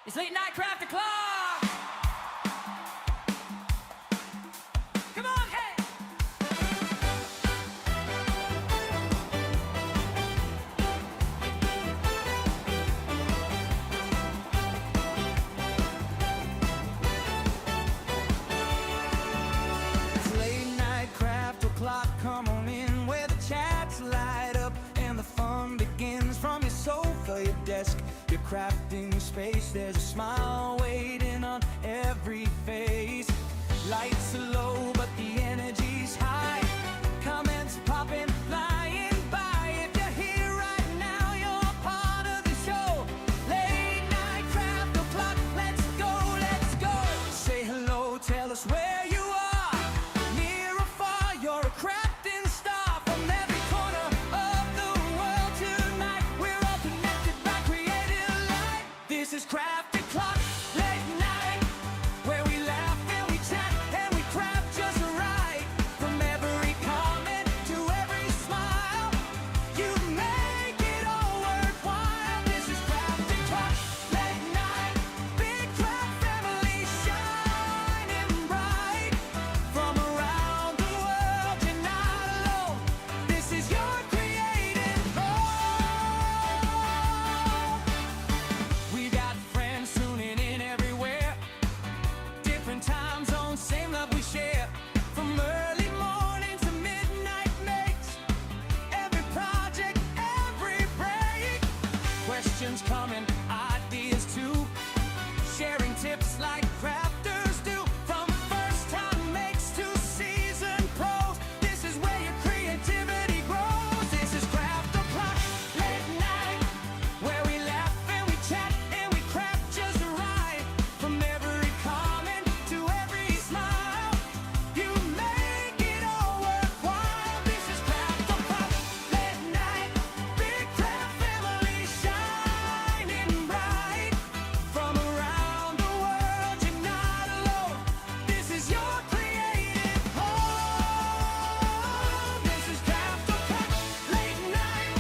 It's late night craft o'clock. Come on, hey. It's late night craft o'clock. Come on in where the chats light up and the fun begins. From your sofa, your desk, your crafting space, there's a smile waiting on every face. Lights are low, but the energy's high. Comments popping, flying by. If you're here right now, you're part of the show. Late night craft o'clock, let's go, let's go. Say hello, tell us where you are. Near or far, you're a crafting star. From every corner of the world tonight, we're all connected by creative light. This is Craft O'Clock, late night, where we laugh and we chat and we craft just right. From every comment to every smile, you make it all worthwhile. This is Craft O'Clock, late night, big craft family shining bright. From around the world, you're not alone. This is your creative home. We got friends tuning in everywhere. Different time zones, same love we share. From early morning to midnight makes every project, every break. Questions coming, ideas too. Sharing tips like crafters do. From first time makes to seasoned pros. This is where your creativity grows. This is Craft O'Clock, late night, where we laugh and we chat and we craft just right. From every comment to every smile, you make it all worthwhile. This is Craft O'Clock, late night, big craft family shining bright. From around the world, you're not alone. This is your creative home. This is Craft O'Clock, late night,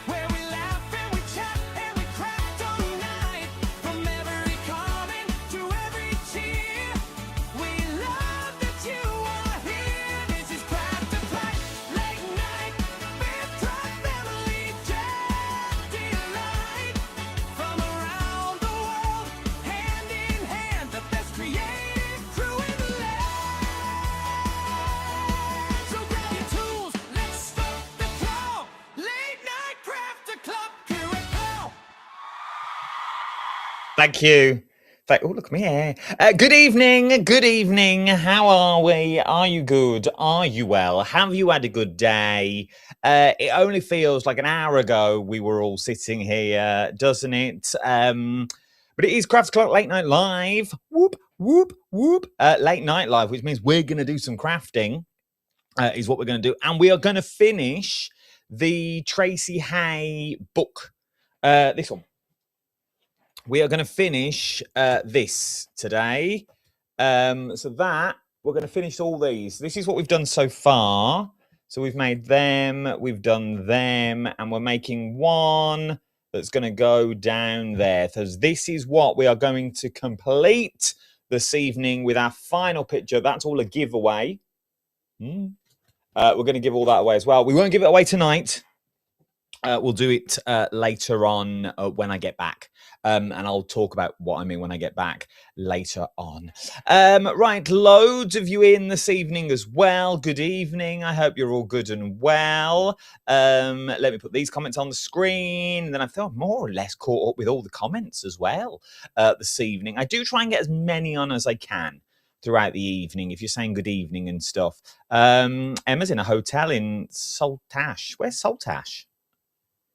where we laugh and we chat and we craft all night. From every comment to every cheer, we love that you are here. This is Craft O'Clock, late night, big craft family chat delight. From around the world, hand in hand, the best creative crew in the land. So grab your tools, let's start the clown. Late night craft o'clock, here we go. Thank you. Oh, look at me here. Good evening. Good evening. How are we? Are you good? Are you well? Have you had a good day? It only feels like an hour ago we were all sitting here, doesn't it? But it is Craft O'Clock Late Night Live. Whoop, whoop, whoop. Late Night Live, which means we're going to do some crafting, is what we're going to do. And we are going to finish the Tracy Hay book. This one. We are going to finish this today. So that, we're going to finish all these. This is what we've done so far. So we've made them, we've done them, and we're making one that's going to go down there. So this is what we are going to complete this evening with our final picture. That's all a giveaway. We're going to give all that away as well. We won't give it away tonight. We'll do it later on when I get back. And I'll talk about what I mean when I get back later on. Right, loads of you in this evening as well. Good evening. I hope you're all good and well. Let me put these comments on the screen. Then I feel more or less caught up with all the comments as well this evening. I do try and get as many on as I can throughout the evening, if you're saying good evening and stuff. Emma's in a hotel in Saltash. Where's Saltash?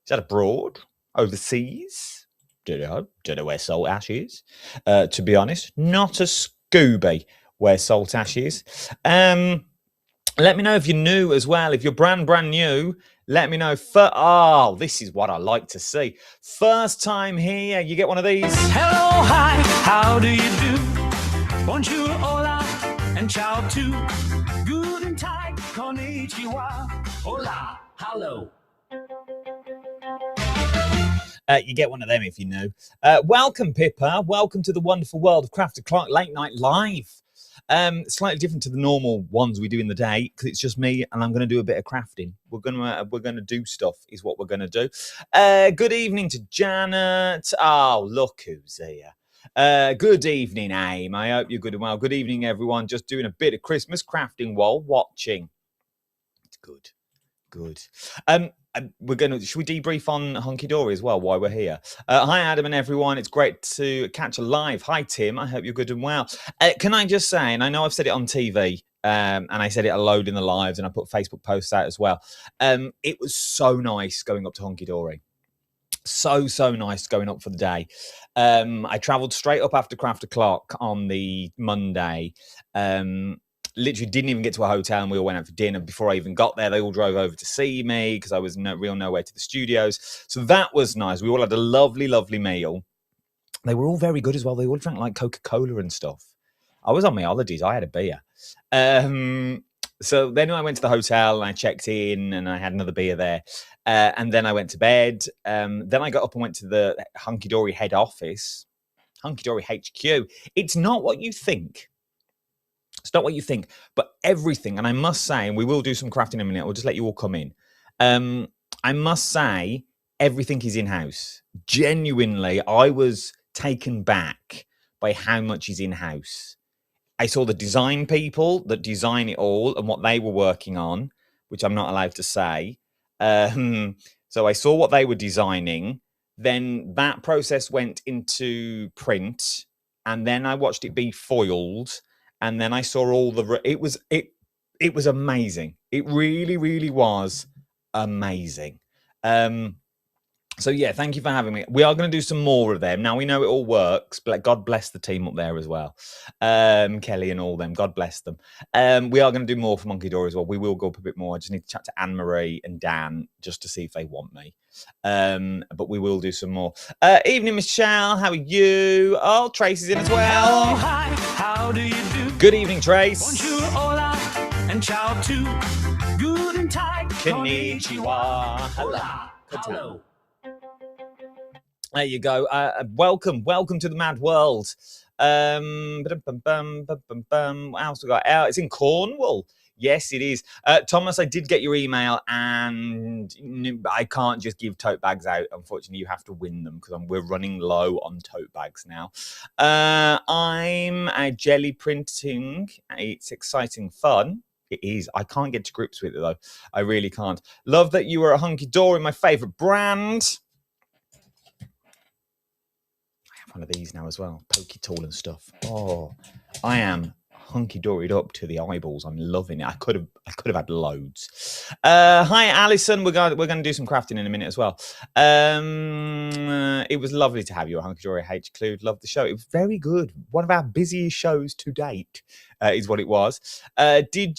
Is that abroad? Overseas? Don't know where Saltash is. To be honest, not a Scooby where Saltash is. Let me know if you're new as well. If you're brand new, let me know. Oh, this is what I like to see. First time here, you get one of these. Hello, hi, how do you do? Bonjour, hola, and ciao too. Guten Tag, konnichiwa, hola, hello. You get one of them if you know. Welcome, Pippa. Welcome to the wonderful world of Crafty Clark Late Night Live. Slightly different to the normal ones we do in the day because it's just me and I'm going to do a bit of crafting. We're going to do stuff is what we're going to do. Good evening to Janet. Oh, look who's here. Good evening, Aim. I hope you're good and well. Good evening, everyone. Just doing a bit of Christmas crafting while watching. It's good. Good. Should we debrief on Hunky Dory as well while we're here? Hi, Adam and everyone. It's great to catch a live. Hi, Tim. I hope you're good and well. Can I just say, and I know I've said it on TV, and I said it a load in the lives, and I put Facebook posts out as well. It was so nice going up to Hunky Dory. So nice going up for the day. I travelled straight up after Crafty Clark on the Monday. Literally didn't even get to a hotel and we all went out for dinner. Before I even got there, they all drove over to see me because I was nowhere to the studios. So that was nice. We all had a lovely meal. They were all very good as well. They all drank like Coca-Cola and stuff. I was on my holidays. I had a beer. So then I went to the hotel and I checked in and I had another beer there. And then I went to bed. Then I got up and went to the Hunky Dory head office, Hunky Dory HQ. It's not what you think. It's not what you think, but everything. And I must say, and we will do some crafting in a minute. We'll just let you all come in. I must say, everything is in-house. Genuinely, I was taken back by how much is in-house. I saw the design people that design it all and what they were working on, which I'm not allowed to say. So I saw what they were designing. Then that process went into print, and then I watched it be foiled. And then I saw all the. It was amazing. It really was amazing. So yeah, thank you for having me. We are going to do some more of them. Now we know it all works, but God bless the team up there as well. Kelly and all them. God bless them. We are going to do more for Hunky Dory as well. We will go up a bit more. I just need to chat to Anne Marie and Dan just to see if they want me. But we will do some more. Evening, Michelle. How are you? Oh, Tracy's in as well. Hi, how do you do? Good evening, Trace. Bonjour, hola, and ciao too. Guten Tag, Konnichiwa. hola, hello. There you go. Welcome to the mad world. What else we got? It's in Cornwall. Yes, it is. Thomas, I did get your email, and I can't just give tote bags out. Unfortunately, you have to win them because we're running low on tote bags now. I'm jelly printing. It's exciting fun. It is. I can't get to grips with it, though. I really can't. Love that you were a Hunky Dory, my favourite brand. I have one of these now as well. Pokey tool and stuff. Oh, I am hunky doried up to the eyeballs. I'm loving it. I could have had loads. Hi, Alison. We're going to do some crafting in a minute as well. It was lovely to have you at Hunky Dory HQ. Loved the show. It was very good. One of our busiest shows to date. Is what it was. Did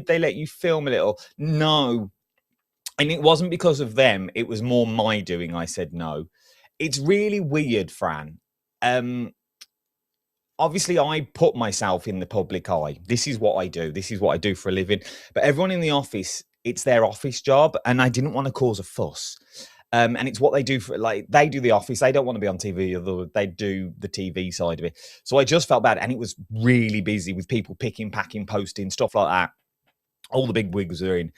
they let you film a little? No. And it wasn't because of them. It was more my doing. I said no. It's really weird, Fran. Obviously, I put myself in the public eye. This is what I do. This is what I do for a living. But everyone in the office, it's their office job. And I didn't want to cause a fuss. And it's what they do for, like, they do the office. They don't want to be on TV. They do the TV side of it. So I just felt bad. And it was really busy with people picking, packing, posting, stuff like that. All the big wigs were in.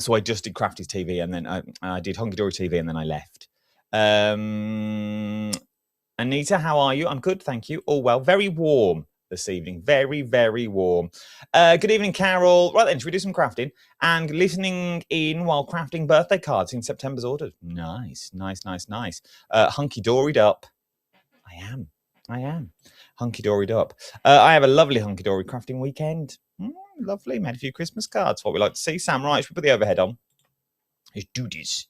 So I just did Crafty's TV. And then I did Hunky Dory TV. And then I left. Anita, how are you? I'm good, thank you. All well. Very warm this evening. Very, very warm. Good evening, Carol. Right then, should we do some crafting? And listening in while crafting birthday cards in September's ordered. Nice. Hunky Doried up. I am. Hunky Doried up. I have a lovely Hunky Dory crafting weekend. Lovely. Made a few Christmas cards. What we like to see. Sam, right, should we put the overhead on? Let's do this.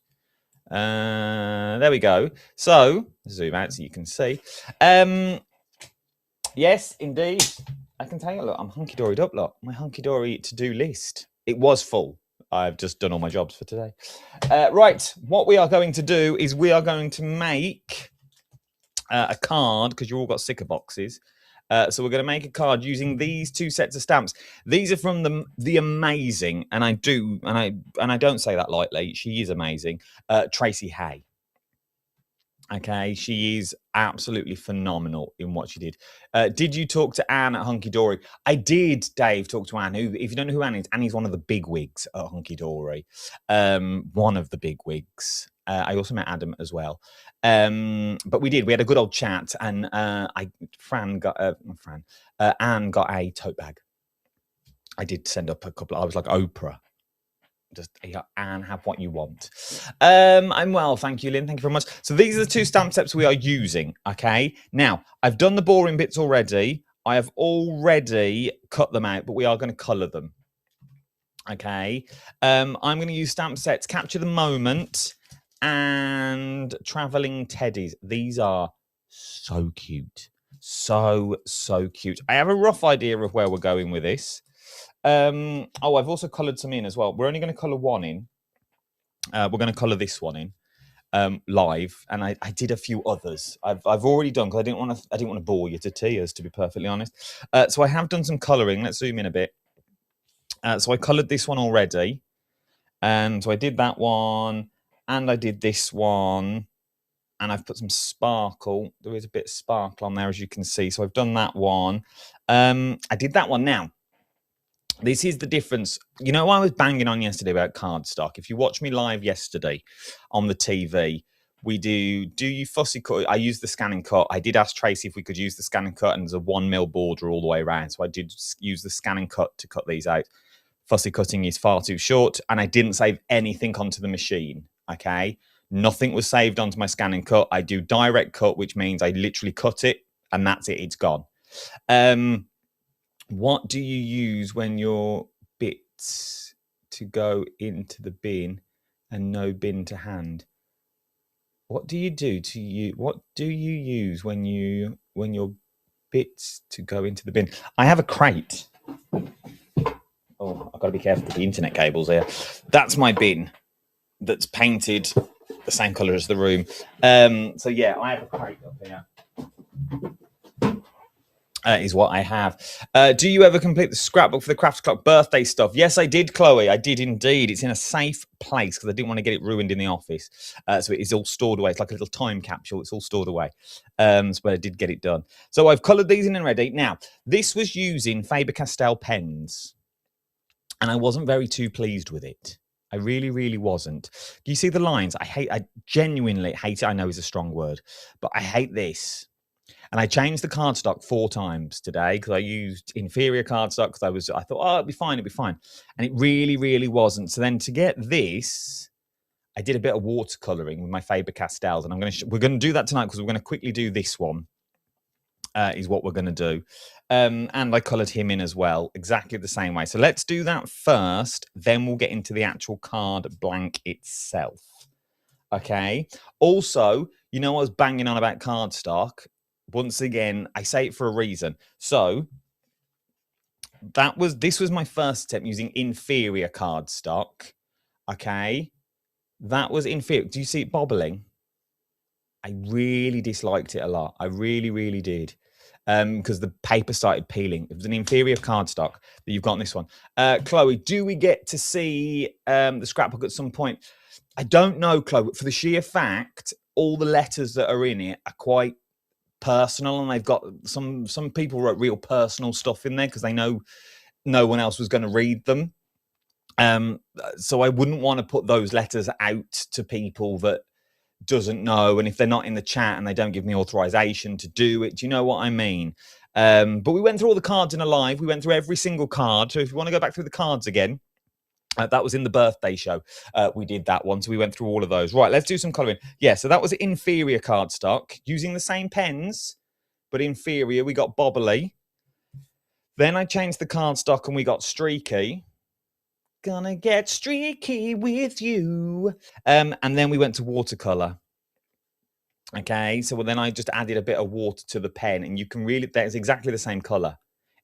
There we go. So zoom out so you can see. Yes, indeed. I can tell you, look, I'm hunky doried up. Look, my hunky dory to-do list. It was full. I've just done all my jobs for today. Right, what we are going to do is we are going to make a card because you all got sticker boxes. So we're going to make a card using these two sets of stamps. These are from the amazing, and I don't say that lightly. She is amazing. Tracy Hay. Okay, she is absolutely phenomenal in what she did. Did you talk to Anne at Hunky Dory? I did, Dave, talk to Anne. Who, if you don't know who Anne is one of the big wigs at Hunky Dory. One of the big wigs. I also met Adam as well. But we had a good old chat, and Anne got a tote bag. I did send up a couple. I was like Oprah. Just Anne, have what you want. I'm well, thank you, Lynn. Thank you very much. So these are the two stamp sets we are using. Okay. Now I've done the boring bits already. I have already cut them out, but we are going to colour them. Okay. I'm going to use stamp sets, Capture the Moment, and Travelling Teddies. These are so cute. So cute. I have a rough idea of where we're going with this. I've also coloured some in as well. We're only going to colour one in. We're going to colour this one in live, and I did a few others. I've already done because I didn't want to bore you to tears, to be perfectly honest. So I have done some colouring. Let's zoom in a bit. So I coloured this one already, and so I did that one, and I did this one, and I've put some sparkle. There is a bit of sparkle on there, as you can see. So I've done that one. I did that one now. This is the difference. You know, I was banging on yesterday about cardstock. If you watch me live yesterday on the TV, we do you fussy cut? I use the scan and cut. I did ask Tracy if we could use the scan and cut, and there's a 1 mil border all the way around. So I did use the scan and cut to cut these out. Fussy cutting is far too short, and I didn't save anything onto the machine. Okay. Nothing was saved onto my scan and cut. I do direct cut, which means I literally cut it and that's it. It's gone. What do you use when your bits to go into the bin and no bin to hand? What do you do to you? What do you use when your bits to go into the bin? I have a crate. Oh, I've got to be careful with the internet cables here. That's my bin that's painted the same colour as the room. So yeah, I have a crate up here. Is what I have. Do you ever complete the scrapbook for the Craft Clock birthday stuff? Yes, I did, Chloe. I did indeed. It's in a safe place because I didn't want to get it ruined in the office. So it is all stored away. It's like a little time capsule. It's all stored away. But I did get it done. So I've coloured these in and ready. Now, this was using Faber-Castell pens, and I wasn't very too pleased with it. I really wasn't. Do you see the lines? I genuinely hate it. I know is a strong word, but I hate this. And I changed the cardstock 4 times today because I used inferior cardstock because I thought, oh, it'll be fine. And it really wasn't. So then to get this, I did a bit of watercolouring with my Faber-Castells, and we're going to do that tonight because we're going to quickly do this one. Is what we're going to do. And I coloured him in as well, exactly the same way. So let's do that first, then we'll get into the actual card blank itself. Okay. Also, you know, I was banging on about cardstock. Once again, I say it for a reason. So this was my first attempt using inferior cardstock. Okay. That was inferior. Do you see it bobbling? I really disliked it a lot. I really did. Because the paper started peeling. It was an inferior cardstock that you've got on this one. Chloe, do we get to see the scrapbook at some point? I don't know, Chloe. For the sheer fact, all the letters that are in it are quite personal, and they've got some people wrote real personal stuff in there because they know no one else was going to read them. So I wouldn't want to put those letters out to people that doesn't know, and if they're not in the chat and they don't give me authorization to do it, do you know what I mean? But we went through all the cards in a live. We went through every single card. So if you want to go back through the cards again, that was in the birthday show. We did that one. So we went through all of those. Right, let's do some colouring. Yeah, so that was inferior cardstock using the same pens, but inferior. We got bobbly. Then I changed the cardstock and we got streaky. Gonna get streaky with you. And then we went to watercolor. Okay, so then I just added a bit of water to the pen, and you can really, that's exactly the same color.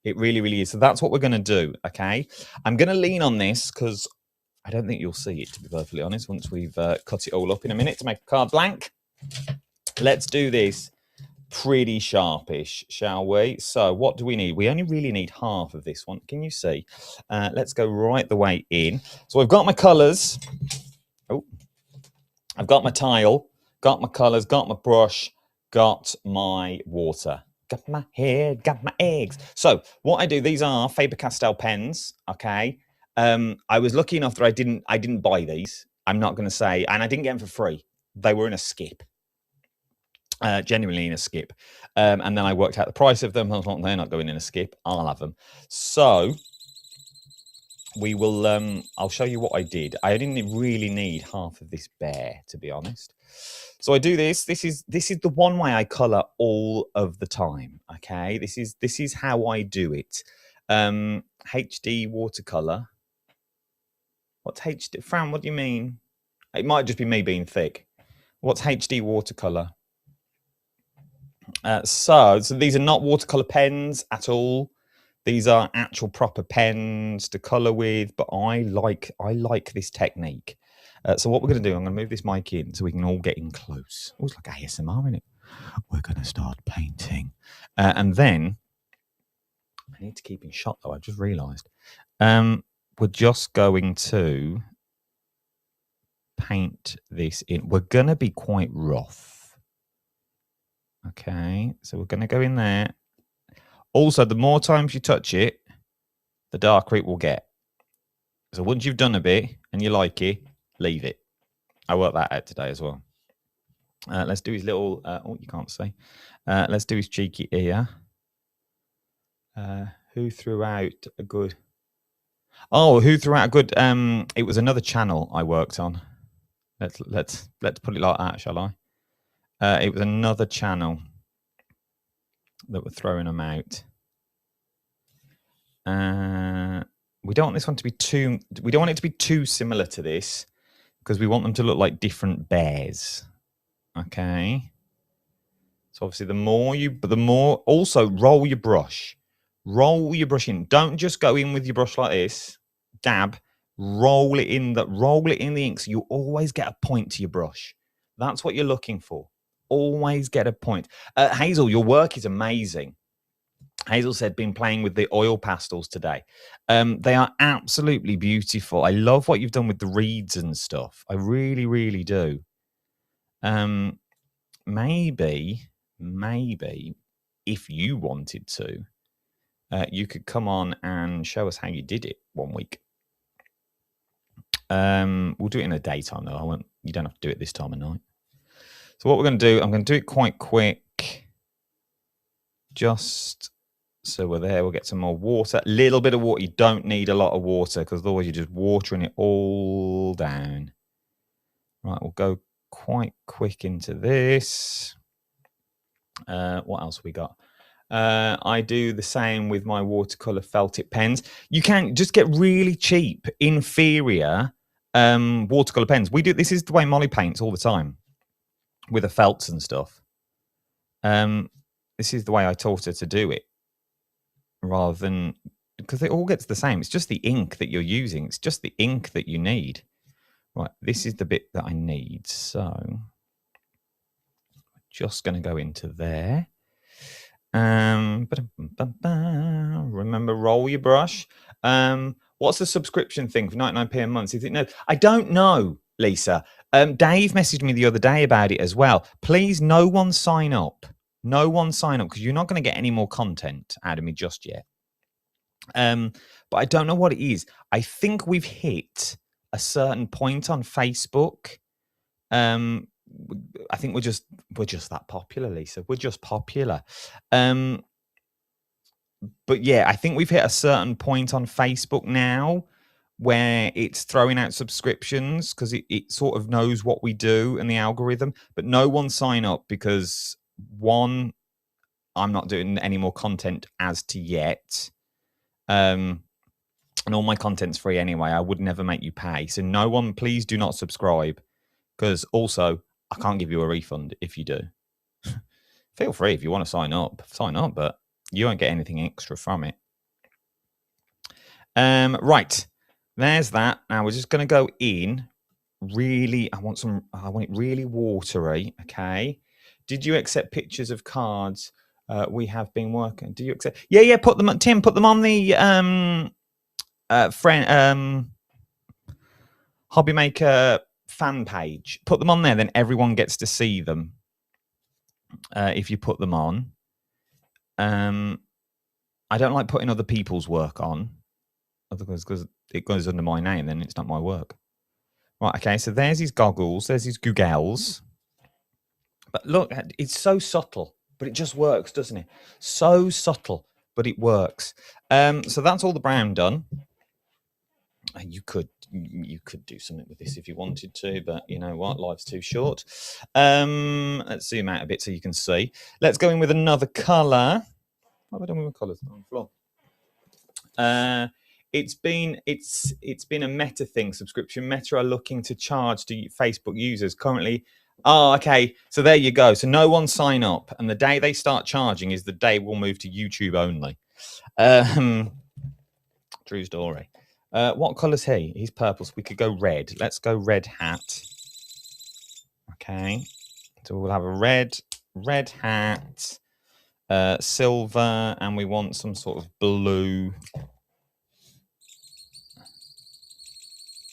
It really is. So that's what we're going to do. Okay, I'm going to lean on this because I don't think you'll see it, to be perfectly honest, once we've cut it all up in a minute to make a card blank. Let's do this pretty sharpish, shall we? So what do we need? We only really need half of this one. Can you see? Let's go right the way in. So I've got my colors. Oh, I've got my tile. got my colours, got my brush, got my water, got my head, got my eggs. So what I do, these are Faber-Castell pens, okay? I was lucky enough that I didn't buy these. I'm not going to say, and I didn't get them for free. They were in a skip. Genuinely in a skip. And then I worked out the price of them. I was like, they're not going in a skip. I'll have them. So we will, I'll show you what I did. I didn't really need half of this bear, to be honest. So I do this. This is the one way I colour all of the time. Okay, this is how I do it. HD watercolour. What's HD? Fran, what do you mean? It might just be me being thick. What's HD watercolour? So these are not watercolor pens at all. These are actual proper pens to color with, but I like this technique. So what we're going to do, I'm going to move this mic in so we can all get in close. Oh, it's like ASMR, isn't it? We're going to start painting. And then, I need to keep in shot though, I've just realised. We're just going to paint this in. We're going to be quite rough. Okay, so we're going to go in there. Also, the more times you touch it, the darker it will get. So once you've done a bit and you like it, leave it. I worked that out today as well. Let's do his little, oh, you can't see. Let's do his cheeky ear. Who threw out a good... Oh, who threw out a good... it was another channel I worked on. Let's put it like that, shall I? It was another channel that were throwing them out. We don't want this one to be too... We don't want it to be too similar to this because we want them to look like different bears. Okay. So obviously the more also roll your brush. Roll your brush in. Don't just go in with your brush like this. Dab. Roll it in the ink so you always get a point to your brush. That's what you're looking for. Always get a point. Hazel, your work is amazing. Hazel said, been playing with the oil pastels today. They are absolutely beautiful. I love what you've done with the reeds and stuff. I really, really do. Maybe if you wanted to, you could come on and show us how you did it one week. We'll do it in the daytime though. You don't have to do it this time of night. So what we're going to do, I'm going to do it quite quick. Just so we're there, we'll get some more water. A little bit of water. You don't need a lot of water because otherwise you're just watering it all down. Right, we'll go quite quick into this. What else we got? I do the same with my watercolor felt tip pens. You can just get really cheap, inferior watercolor pens. We do. This is the way Molly paints all the time with the felts and stuff. This is the way I taught her to do it, rather than because it all gets the same. It's just the ink that you're using. It's just the ink that you need. Right, this is the bit that I need. So just going to go into there. Remember, roll your brush. What's the subscription thing for 99p a month? Is it no? I don't know, Lisa. Dave messaged me the other day about it as well. Please, no one sign up. No one sign up because you're not going to get any more content out of me just yet. But I don't know what it is. I think we've hit a certain point on Facebook. I think we're just that popular, Lisa. We're just popular. But yeah, I think we've hit a certain point on Facebook now where it's throwing out subscriptions because it sort of knows what we do and the algorithm. But no one sign up because one, I'm not doing any more content as to yet. And all my content's free anyway. I would never make you pay. So no one, please do not subscribe because also I can't give you a refund if you do. Feel free if you want to sign up, but you won't get anything extra from it. Right, there's that. Now we're just going to go in. Really, I want it really watery. Okay. Did you accept pictures of cards? We have been working. Do you accept? Yeah. Put them, Tim. Put them on the Hobby Maker fan page. Put them on there, then everyone gets to see them. If you put them on. I don't like putting other people's work on. Otherwise, because it goes under my name, then it's not my work. Right, okay, so there's his goggles. There's his googles. But look, it's so subtle, but it just works, doesn't it? So subtle, but it works. So that's all the brown done. You could do something with this if you wanted to, but you know what? Life's too short. Let's zoom out a bit so you can see. Let's go in with another colour. What have I done with my colours on the floor? It's been a Meta thing. Subscription Meta are looking to charge to Facebook users currently. Oh, okay. So there you go. So no one sign up, and the day they start charging is the day we'll move to YouTube only. True story. What colour's he? He's purple, so we could go red. Let's go red hat. Okay. So we'll have a red hat, silver, and we want some sort of blue.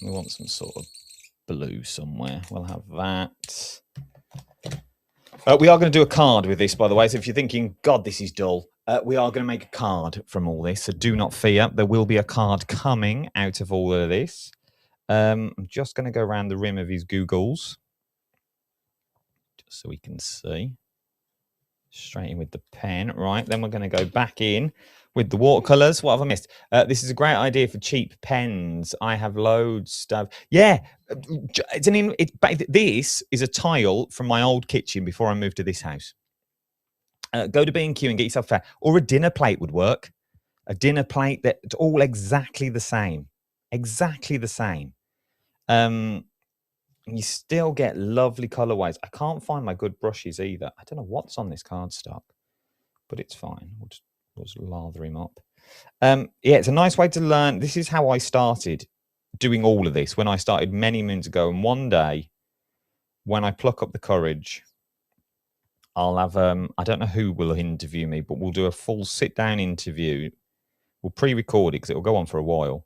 We want some sort of blue somewhere. We'll have that. We are going to do a card with this, by the way. So if you're thinking, God, this is dull, we are going to make a card from all this. So do not fear. There will be a card coming out of all of this. I'm just going to go around the rim of his googles, just so we can see. Straight in with the pen. Right, then we're going to go back in with the watercolours. What have I missed? This is a great idea for cheap pens. I have loads stuff. Yeah, this is a tile from my old kitchen before I moved to this house. Go to B&Q and get yourself a, or a dinner plate would work. A dinner plate that's all exactly the same. Exactly the same. You still get lovely colourways. I can't find my good brushes either. I don't know what's on this cardstock, but it's fine. We'll just lather him up. Yeah, it's a nice way to learn. This is how I started doing all of this when I started many moons ago. And one day, when I pluck up the courage, I'll have, I don't know who will interview me, but we'll do a full sit-down interview. We'll pre-record it because it will go on for a while.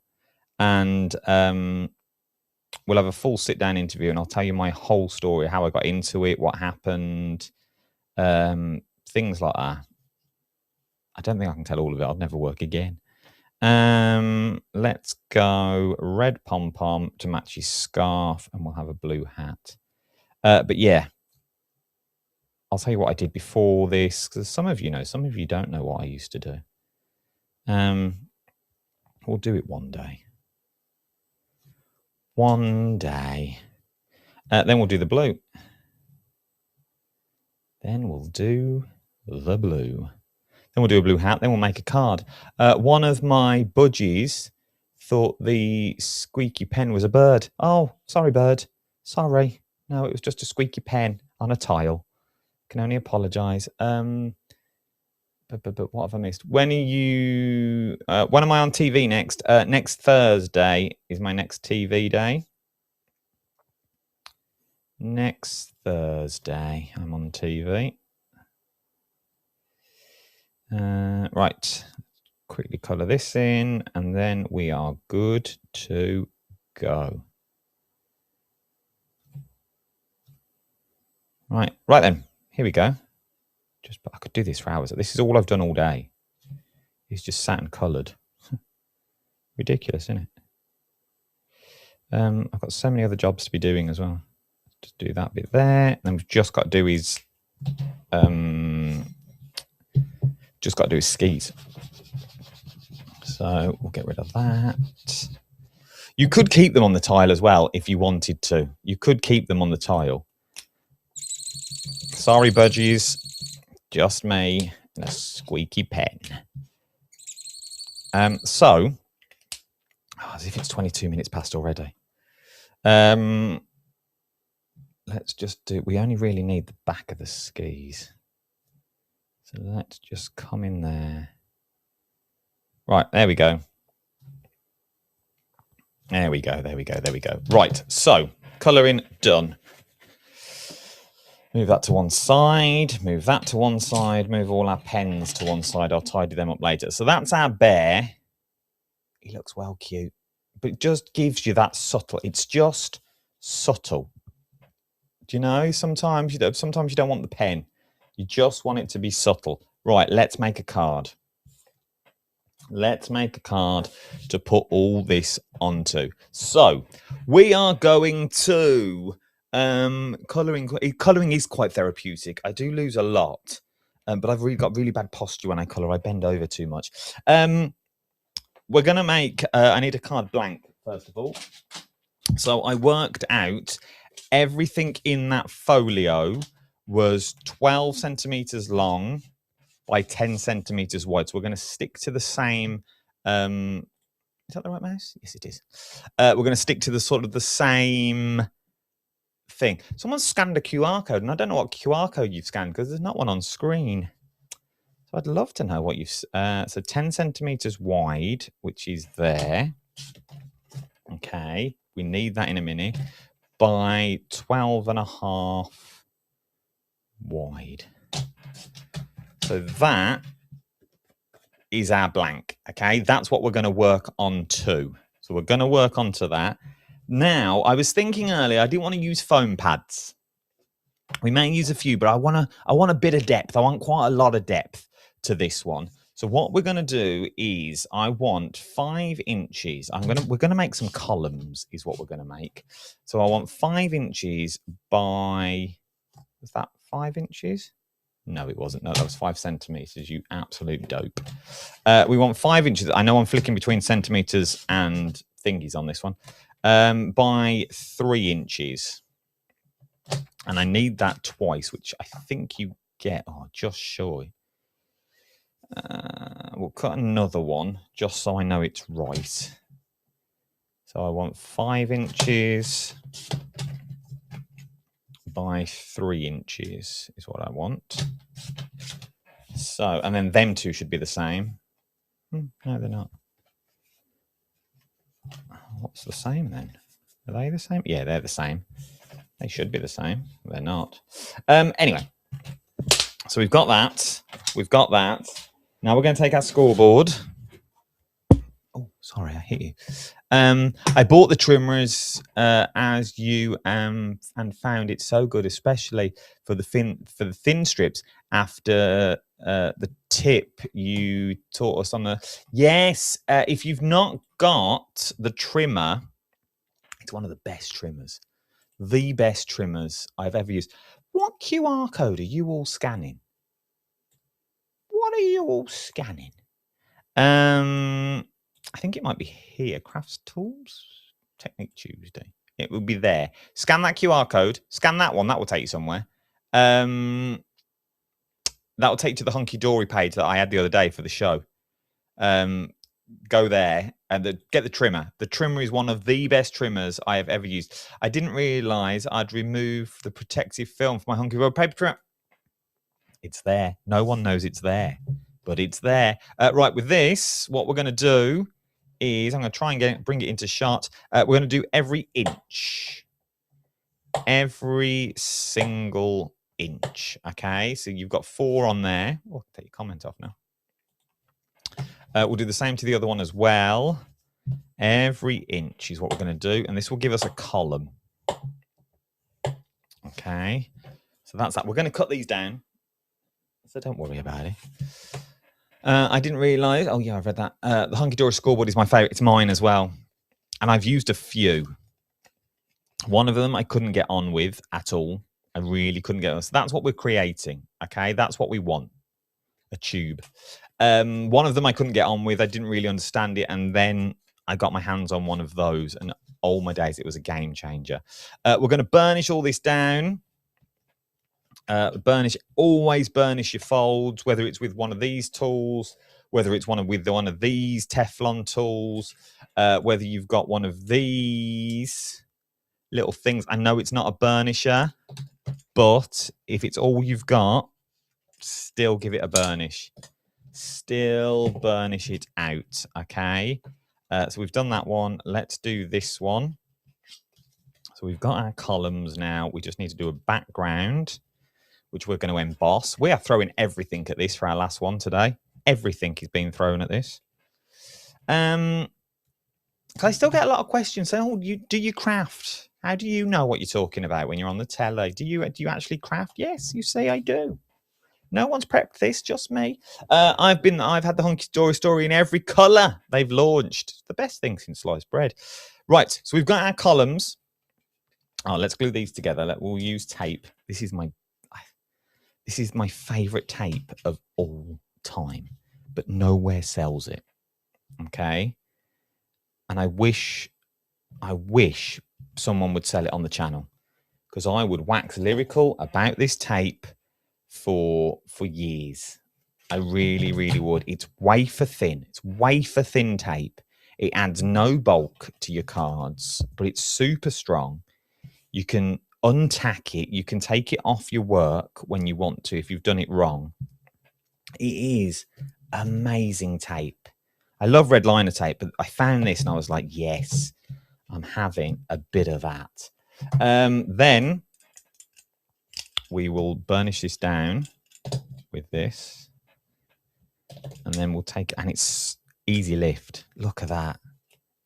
And we'll have a full sit-down interview, and I'll tell you my whole story, how I got into it, what happened, things like that. I don't think I can tell all of it. I'll never work again. Let's go red pom-pom to match his scarf, and we'll have a blue hat. But yeah, I'll tell you what I did before this, because some of you know, some of you don't know what I used to do. We'll do it one day. One day. Then we'll do the blue. Then we'll do the blue. Then we'll do a blue hat. Then we'll make a card. One of my budgies thought the squeaky pen was a bird. Oh, sorry, bird. Sorry. No, it was just a squeaky pen on a tile. Can only apologise. But what have I missed? When are you... when am I on TV next? Next Thursday is my next TV day. Next Thursday, I'm on TV. Right. Quickly colour this in, and then we are good to go. Right then. Here we go. I could do this for hours. This is all I've done all day. It's just sat and coloured. Ridiculous, isn't it? I've got so many other jobs to be doing as well. Just do that bit there. And then we've just got to do his skis. So we'll get rid of that. You could keep them on the tile as well if you wanted to. You could keep them on the tile. Sorry, budgies. Just me and a squeaky pen. So, as if it's 22 minutes past already. Let's just do, we only really need the back of the skis. So let's just come in there. Right, there we go. There we go. Right, so, colouring done. Move that to one side, move that to one side, move all our pens to one side. I'll tidy them up later. So that's our bear. He looks well cute, but it just gives you that subtle, it's just subtle. Do you know? Sometimes you don't want the pen. You just want it to be subtle. Right, let's make a card. Let's make a card to put all this onto. So we are going to colouring. Colouring is quite therapeutic. I do lose a lot, but I've got really bad posture when I colour. I bend over too much. We're going to make, I need a card blank, first of all. So I worked out everything in that folio was 12 centimetres long by 10 centimetres wide. So we're going to stick to the same, is that the right mouse? Yes, it is. We're going to stick to the sort of the same thing. Someone scanned a QR code, and I don't know what QR code you've scanned because there's not one on screen. So I'd love to know what you've, so 10 centimetres wide, which is there. Okay, we need that in a minute. By 12.5 wide. So that is our blank. Okay, that's what we're going to work on to. So we're going to work onto that. Now, I was thinking earlier, I didn't want to use foam pads. We may use a few, but I want a bit of depth. I want quite a lot of depth to this one. So what we're going to do is I want 5 inches. We're going to make some columns is what we're going to make. So I want 5 inches by, was that 5 inches? No, it wasn't. No, that was 5 centimeters. You absolute dope. We want 5 inches. I know I'm flicking between centimeters and thingies on this one. By 3 inches. And I need that twice, which I think you get. Oh, just shy. We'll cut another one just so I know it's right. So I want 5 inches by 3 inches is what I want. So, and then them two should be the same. No, they're not. What's the same then? Are they the same? Yeah, they're the same. They should be the same. They're not. Anyway, so we've got that. We've got that. Now we're going to take our scoreboard. Oh, sorry, I hit you. I bought the trimmers as you and found it so good, especially for the thin strips. After the tip you taught us on the if you've not got the trimmer, it's one of the best trimmers, the best trimmers I've ever used. What QR code are you all scanning? What are you all scanning? I think it might be here. Crafts Tools, Technique Tuesday. It will be there. Scan that QR code. Scan that one. That will take you somewhere. That will take you to the Hunky Dory page that I had the other day for the show. Go there and get the trimmer. The trimmer is one of the best trimmers I have ever used. I didn't realise I'd remove the protective film for my Hunky Dory paper trimmer. It's there. No one knows it's there, but it's there. Right, with this, what we're going to do is I'm going to try and bring it into shot. We're going to do every inch. Every single inch. Okay, so you've got 4 on there. Oh, take your comment off now. We'll do the same to the other one as well. Every inch is what we're going to do, and this will give us a column. Okay, so that's that. We're going to cut these down. So don't worry about it. I didn't realise. Oh, yeah, I've read that. The Hunky Dory scoreboard is my favourite. It's mine as well. And I've used a few. One of them I couldn't get on with at all. I really couldn't get on. So that's what we're creating. Okay, that's what we want. A tube. One of them I couldn't get on with. I didn't really understand it. And then I got my hands on one of those. And oh my days, it was a game changer. We're going to burnish all this down. Always burnish your folds, whether it's with one of these tools, whether it's with one of these Teflon tools, whether you've got one of these little things. I know it's not a burnisher, but if it's all you've got, still give it a burnish. Still burnish it out, okay? So we've done that one. Let's do this one. So we've got our columns now. We just need to do a background, which we're going to emboss. We are throwing everything at this for our last one today. Everything is being thrown at this. I still get a lot of questions saying, "Oh, do you craft? How do you know what you're talking about when you're on the telly? Do you actually craft? Yes, you say I do. No one's prepped this, just me. I've had the Hunky Dory story in every colour they've launched. It's the best thing since sliced bread. Right, so we've got our columns. Oh, let's glue these together. We'll use tape. This is my favourite tape of all time, but nowhere sells it. Okay, and I wish someone would sell it on the channel, because I would wax lyrical about this tape for years. I really, really would. It's wafer thin. It's wafer thin tape. It adds no bulk to your cards, but it's super strong. You can untack it. You can take it off your work when you want to if you've done it wrong. It is amazing tape. I love red liner tape, but I found this and I was like, yes, I'm having a bit of that. Then we will burnish this down with this, and then we'll take, and it's easy lift. Look at that.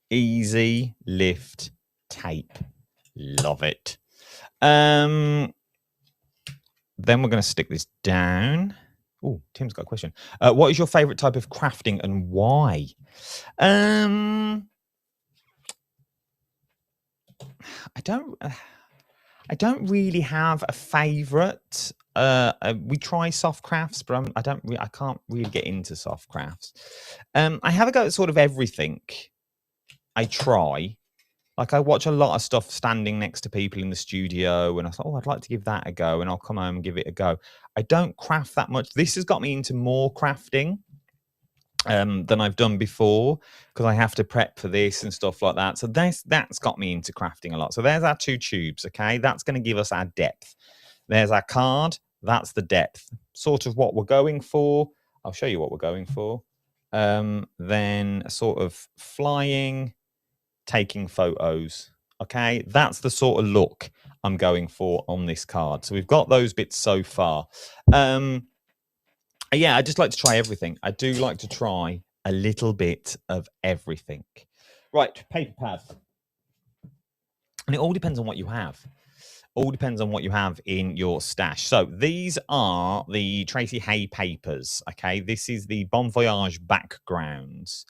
Easy lift tape. Love it. Then we're going to stick this down. Oh, Tim's got a question. What is your favorite type of crafting and why? I don't really have a favorite. We try soft crafts, but I can't really get into soft crafts. I have a go at sort of everything. I try. Like, I watch a lot of stuff standing next to people in the studio, and I thought, oh, I'd like to give that a go, and I'll come home and give it a go. I don't craft that much. This has got me into more crafting than I've done before, because I have to prep for this and stuff like that. So that's got me into crafting a lot. So there's our 2 tubes, okay? That's going to give us our depth. There's our card. That's the depth. Sort of what we're going for. I'll show you what we're going for. Then sort of flying, taking photos. Okay, that's the sort of look I'm going for on this card. So we've got those bits so far. Yeah, I just like to try everything. I do like to try a little bit of everything. Right, paper pad. And it all depends on what you have. All depends on what you have in your stash. So these are the Tracy Hay papers. Okay, this is the Bon Voyage backgrounds.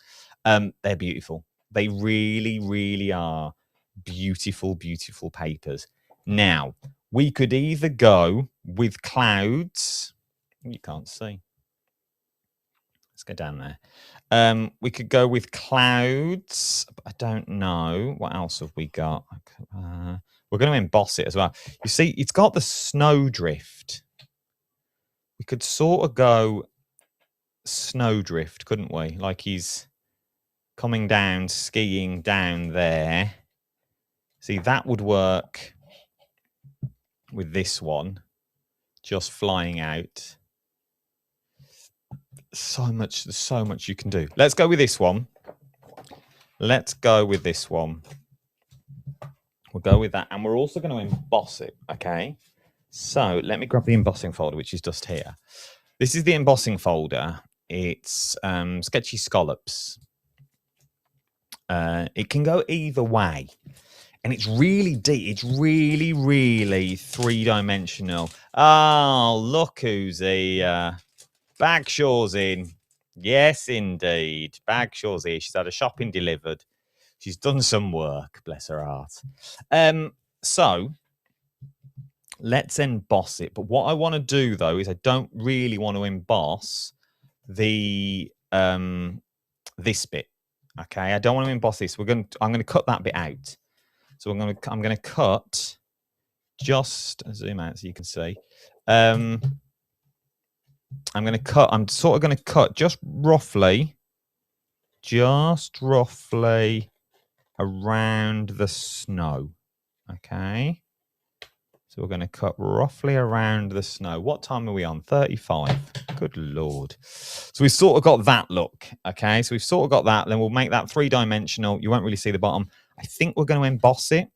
They're beautiful. They really, really are beautiful, beautiful papers. Now, we could either go with clouds. You can't see. Let's go down there. We could go with clouds. I don't know. What else have we got? We're going to emboss it as well. You see, it's got the snowdrift. We could sort of go snowdrift, couldn't we? Like he's coming down, skiing down there. See, that would work with this one. Just flying out. So much you can do. Let's go with this one. Let's go with this one. We'll go with that. And we're also going to emboss it, okay? So let me grab the embossing folder, which is just here. This is the embossing folder. It's Sketchy Scallops. It can go either way. And it's really deep. It's really, really 3-dimensional. Oh, look who's here. Bagshaw's in. Yes, indeed. Bagshaw's here. She's had a shopping delivered. She's done some work, bless her heart. So let's emboss it. But what I want to do, though, is I don't really want to emboss the this bit. Okay, I don't want to emboss this. I'm going to cut that bit out. So I'm going to cut, just zoom out so you can see. I'm sort of going to cut just roughly around the snow. Okay. So we're going to cut roughly around the snow. What time are we on? 35. Good Lord. So we've sort of got that look. Okay. So we've sort of got that. Then we'll make that 3-dimensional. You won't really see the bottom. I think we're going to emboss it.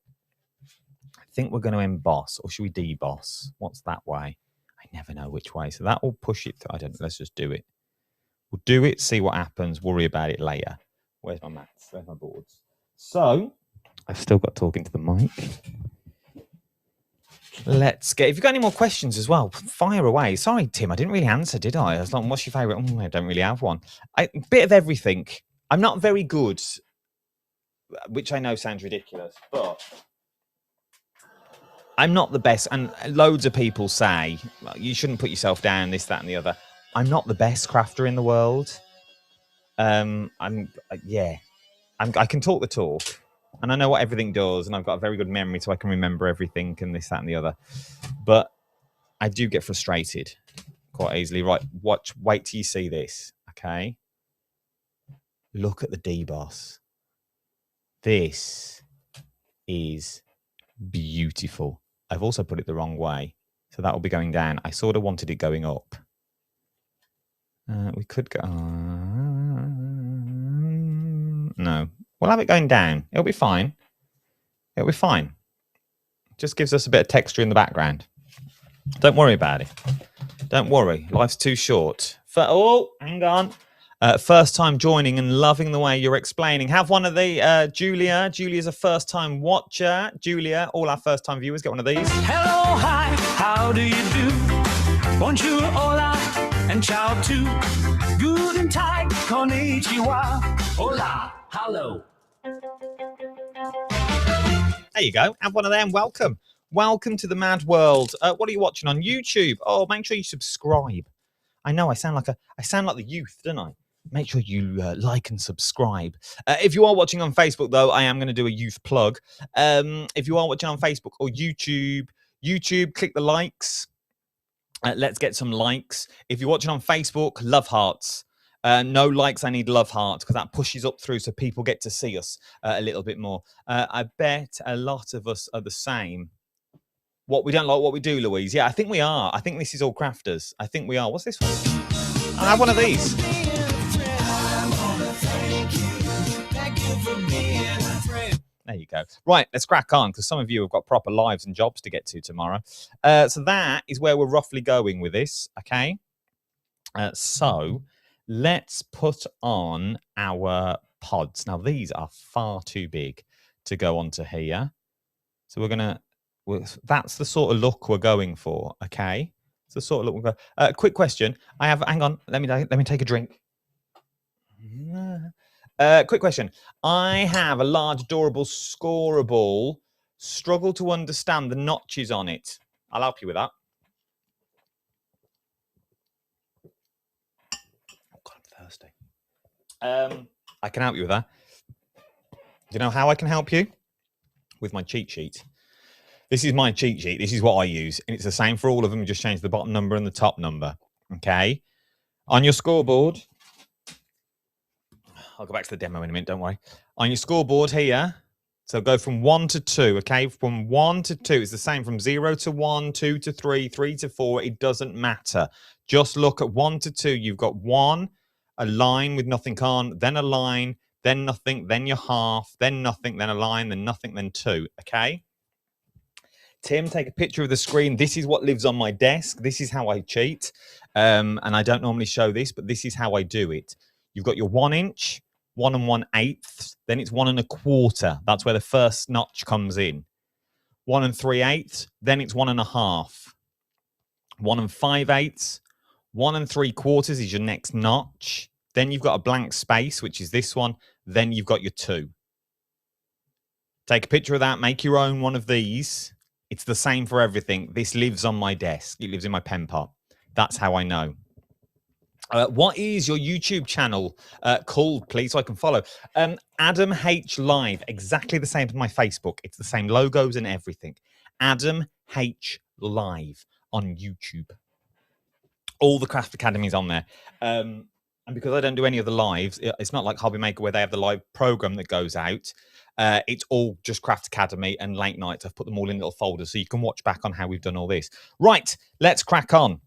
Or should we deboss? What's that way? I never know which way. So that will push it. I don't know. Let's just do it. We'll do it, see what happens. Worry about it later. Where's my mats? Where's my boards? So I've still got talking to the mic. let's get. If you've got any more questions as well, fire away. Sorry, Tim, I didn't really answer, did I? I was like, what's your favourite? I don't really have one. Bit of everything. I'm not very good, which I know sounds ridiculous, but I'm not the best. And loads of people say you shouldn't put yourself down, this, that, and the other. I'm not the best crafter in the world. I can talk the talk, and I know what everything does, and I've got a very good memory, so I can remember everything and this, that, and the other. But I do get frustrated quite easily. Right, wait till you see this. Okay, look at the deboss. This is beautiful. I've also put it the wrong way, so that will be going down. I sort of wanted it going up. We could go. No, we'll have it going down. It'll be fine. It'll be fine. Just gives us a bit of texture in the background. Don't worry about it. Don't worry. Life's too short. Hang on. First time joining and loving the way you're explaining. Have one of the Julia. Julia's a first time watcher. Julia, all our first time viewers get one of these. Hello, hi, how do you do? Bonjour, hola, and ciao too. Guten Tag, konnichiwa. Hola, hello. There you go. Have one of them. Welcome. Welcome to the mad world. What are you watching on YouTube? Oh, make sure you subscribe. I know I sound like the youth, don't I? Make sure you like and subscribe. If you are watching on Facebook, though, I am going to do a youth plug. If you are watching on Facebook or YouTube, click the likes. Let's get some likes. If you're watching on Facebook, love hearts. No likes, I need love hearts because that pushes up through so people get to see us a little bit more. I bet a lot of us are the same. What we don't like, what we do, Louise. Yeah, I think we are. I think this is all crafters. I think we are. What's this one? I have one of these. There you go. Right, let's crack on because some of you have got proper lives and jobs to get to tomorrow. So that is where we're roughly going with this, okay? So let's put on our pods. Now, these are far too big to go onto here. So that's the sort of look we're going for, okay? It's the sort of look we'll go. Quick question. Hang on, let me take a drink. Quick question. I have a large, adorable, scoreable. Struggle to understand the notches on it. I'll help you with that. Oh God, I'm thirsty. I can help you with that. Do you know how I can help you? With my cheat sheet. This is my cheat sheet. This is what I use. And it's the same for all of them. You just change the bottom number and the top number. Okay. On your scoreboard, I'll go back to the demo in a minute, don't worry. On your scoreboard here, so go from 1 to 2, okay? From 1 to 2, it's the same from 0 to 1, 2 to 3, 3 to 4. It doesn't matter. Just look at 1 to 2. You've got 1, a line with nothing on, then a line, then nothing, then your half, then nothing, then a line, then nothing, then 2, okay? Tim, take a picture of the screen. This is what lives on my desk. This is how I cheat. And I don't normally show this, but this is how I do it. You've got your 1 inch, 1 1/8, then it's 1 1/4. That's where the first notch comes in. 1 3/8, then it's 1 1/2. 1 5/8, 1 3/4 is your next notch. Then you've got a blank space, which is this one. Then you've got your 2. Take a picture of that. Make your own one of these. It's the same for everything. This lives on my desk. It lives in my pen pot. That's how I know. What is your YouTube channel called, please, so I can follow? Adam H Live, exactly the same as my Facebook. It's the same logos and everything. Adam H Live on YouTube. All the Craft Academies on there. And because I don't do any of the lives, it's not like Hobby Maker where they have the live program that goes out. It's all just Craft Academy and late nights. I've put them all in little folders so you can watch back on how we've done all this. Right, let's crack on.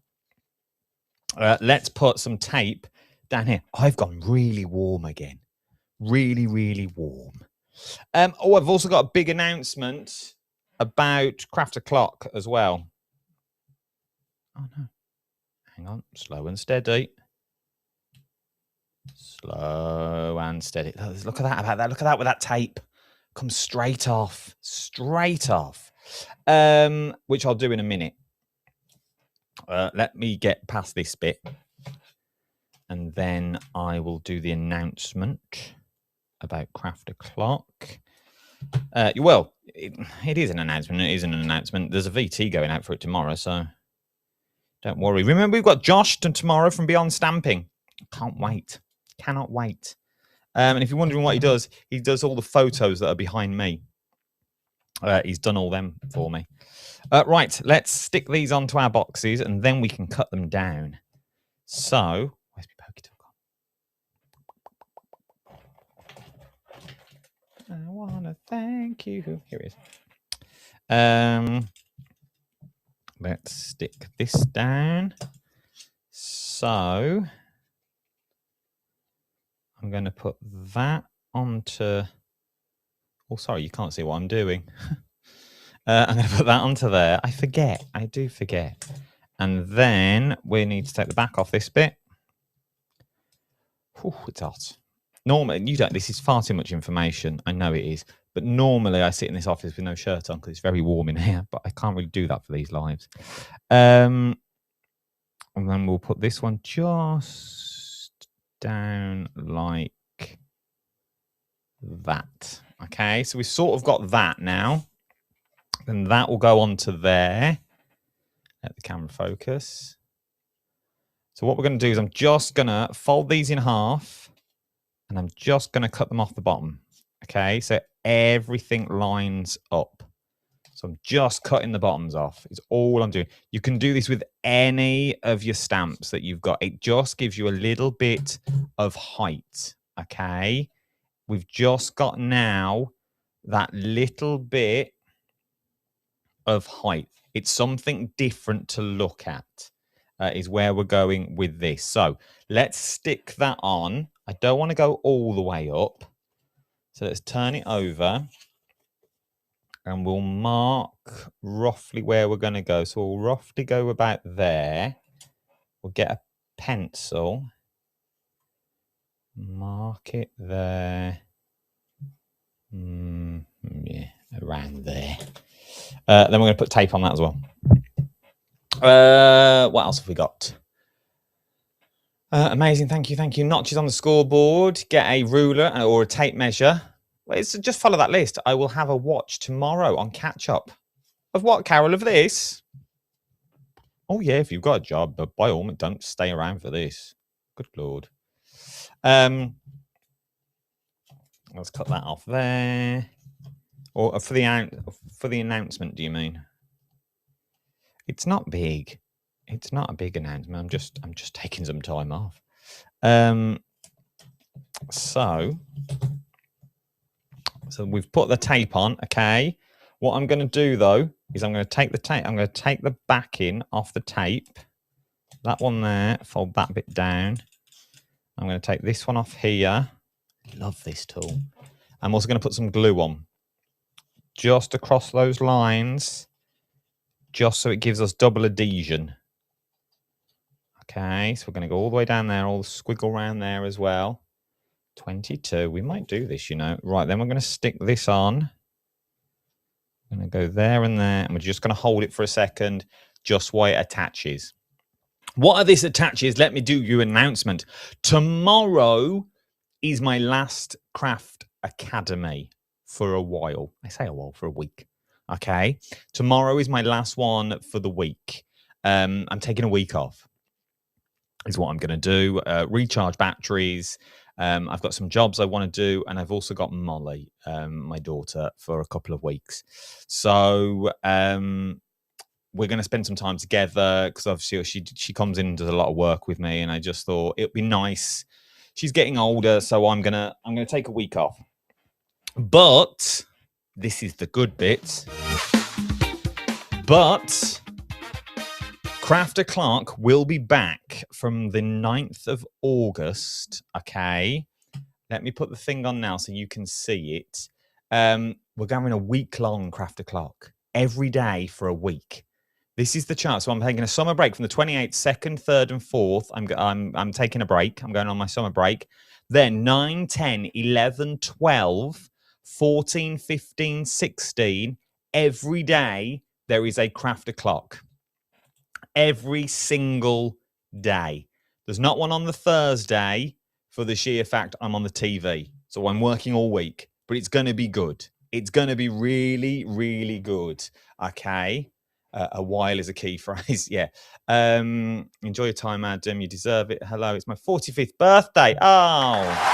Let's put some tape down here. I've gone really warm again. Really, really warm. I've also got a big announcement about Craft O'Clock as well. Oh, no. Hang on. Slow and steady. Slow and steady. Look at that about that. Look at that with that tape. Comes straight off. Straight off. which I'll do in a minute. Let me get past this bit, and then I will do the announcement about Craft O'Clock. Well, it is an announcement. It isn't an announcement. There's a VT going out for it tomorrow, so don't worry. Remember, we've got Josh tomorrow from Beyond Stamping. Can't wait. Cannot wait. And if you're wondering what he does all the photos that are behind me. He's done all them for me. Right, let's stick these onto our boxes, and then we can cut them down. So, where's my pokey tool gone? I want to thank you. Here it is. Let's stick this down. So, I'm going to put that onto... Oh, sorry, you can't see what I'm doing. I'm going to put that onto there. I forget. I do forget. And then we need to take the back off this bit. Ooh, it's hot. Normally, you don't. This is far too much information. I know it is. But normally I sit in this office with no shirt on because it's very warm in here. But I can't really do that for these lives. And then we'll put this one just down like that. Okay, so we've sort of got that now. Then that will go onto there. Let the camera focus. So what we're going to do is I'm just going to fold these in half, and I'm just going to cut them off the bottom. Okay, so everything lines up. So I'm just cutting the bottoms off. It's all I'm doing. You can do this with any of your stamps that you've got. It just gives you a little bit of height. Okay, we've just got now that little bit of height. It's something different to look at, is where we're going with this. So let's stick that on. I don't want to go all the way up. So let's turn it over, and we'll mark roughly where we're going to go. So we'll roughly go about there. We'll get a pencil, mark it there. Yeah, around there. Then we're going to put tape on that as well. What else have we got? Amazing, thank you. Notches on the scoreboard. Get a ruler or a tape measure. Well, it's just follow that list. I will have a watch tomorrow on catch up. Of what, Carol? Of this? Oh yeah, if you've got a job, but by all means, don't stay around for this. Good Lord. Let's cut that off there. Or for the announcement, do you mean? It's not big. It's not a big announcement. I'm just taking some time off. So we've put the tape on. Okay. What I'm going to do though is I'm going to take the tape. I'm going to take the backing off the tape. That one there. Fold that bit down. I'm going to take this one off here. Love this tool. I'm also going to put some glue on, just across those lines, just so it gives us double adhesion. Okay, so we're going to go all the way down there, all the squiggle around there as well. 22. We might do this, you know. Right, then we're going to stick this on. I'm going to go there and there, and we're just going to hold it for a second, just while it attaches. What are this attaches? Let me do your announcement. Tomorrow is my last Craft Academy for a while. I say a while, for a week. Okay, tomorrow is my last one for the week. I'm taking a week off, is what I'm going to do. Recharge batteries. I've got some jobs I want to do, and I've also got Molly, my daughter, for a couple of weeks. So we're going to spend some time together, because obviously she comes in and does a lot of work with me, and I just thought it'd be nice. She's getting older, so I'm gonna take a week off. But this is the good bit. But Craft O'Clock will be back from the 9th of August. Okay. Let me put the thing on now so you can see it. We're going a week-long Craft O'Clock. Every day for a week. This is the chance. So I'm taking a summer break from the 28th, 2nd, 3rd, and 4th. I'm taking a break. I'm going on my summer break. Then 9, 10, 11, 12, 14, 15, 16, every day there is a craft o'clock. Every single day. There's not one on the Thursday for the sheer fact I'm on the TV. So I'm working all week, but it's going to be good. It's going to be really, really good. Okay. A while is a key phrase. Yeah. Enjoy your time, Adam. You deserve it. Hello. It's my 45th birthday. Oh.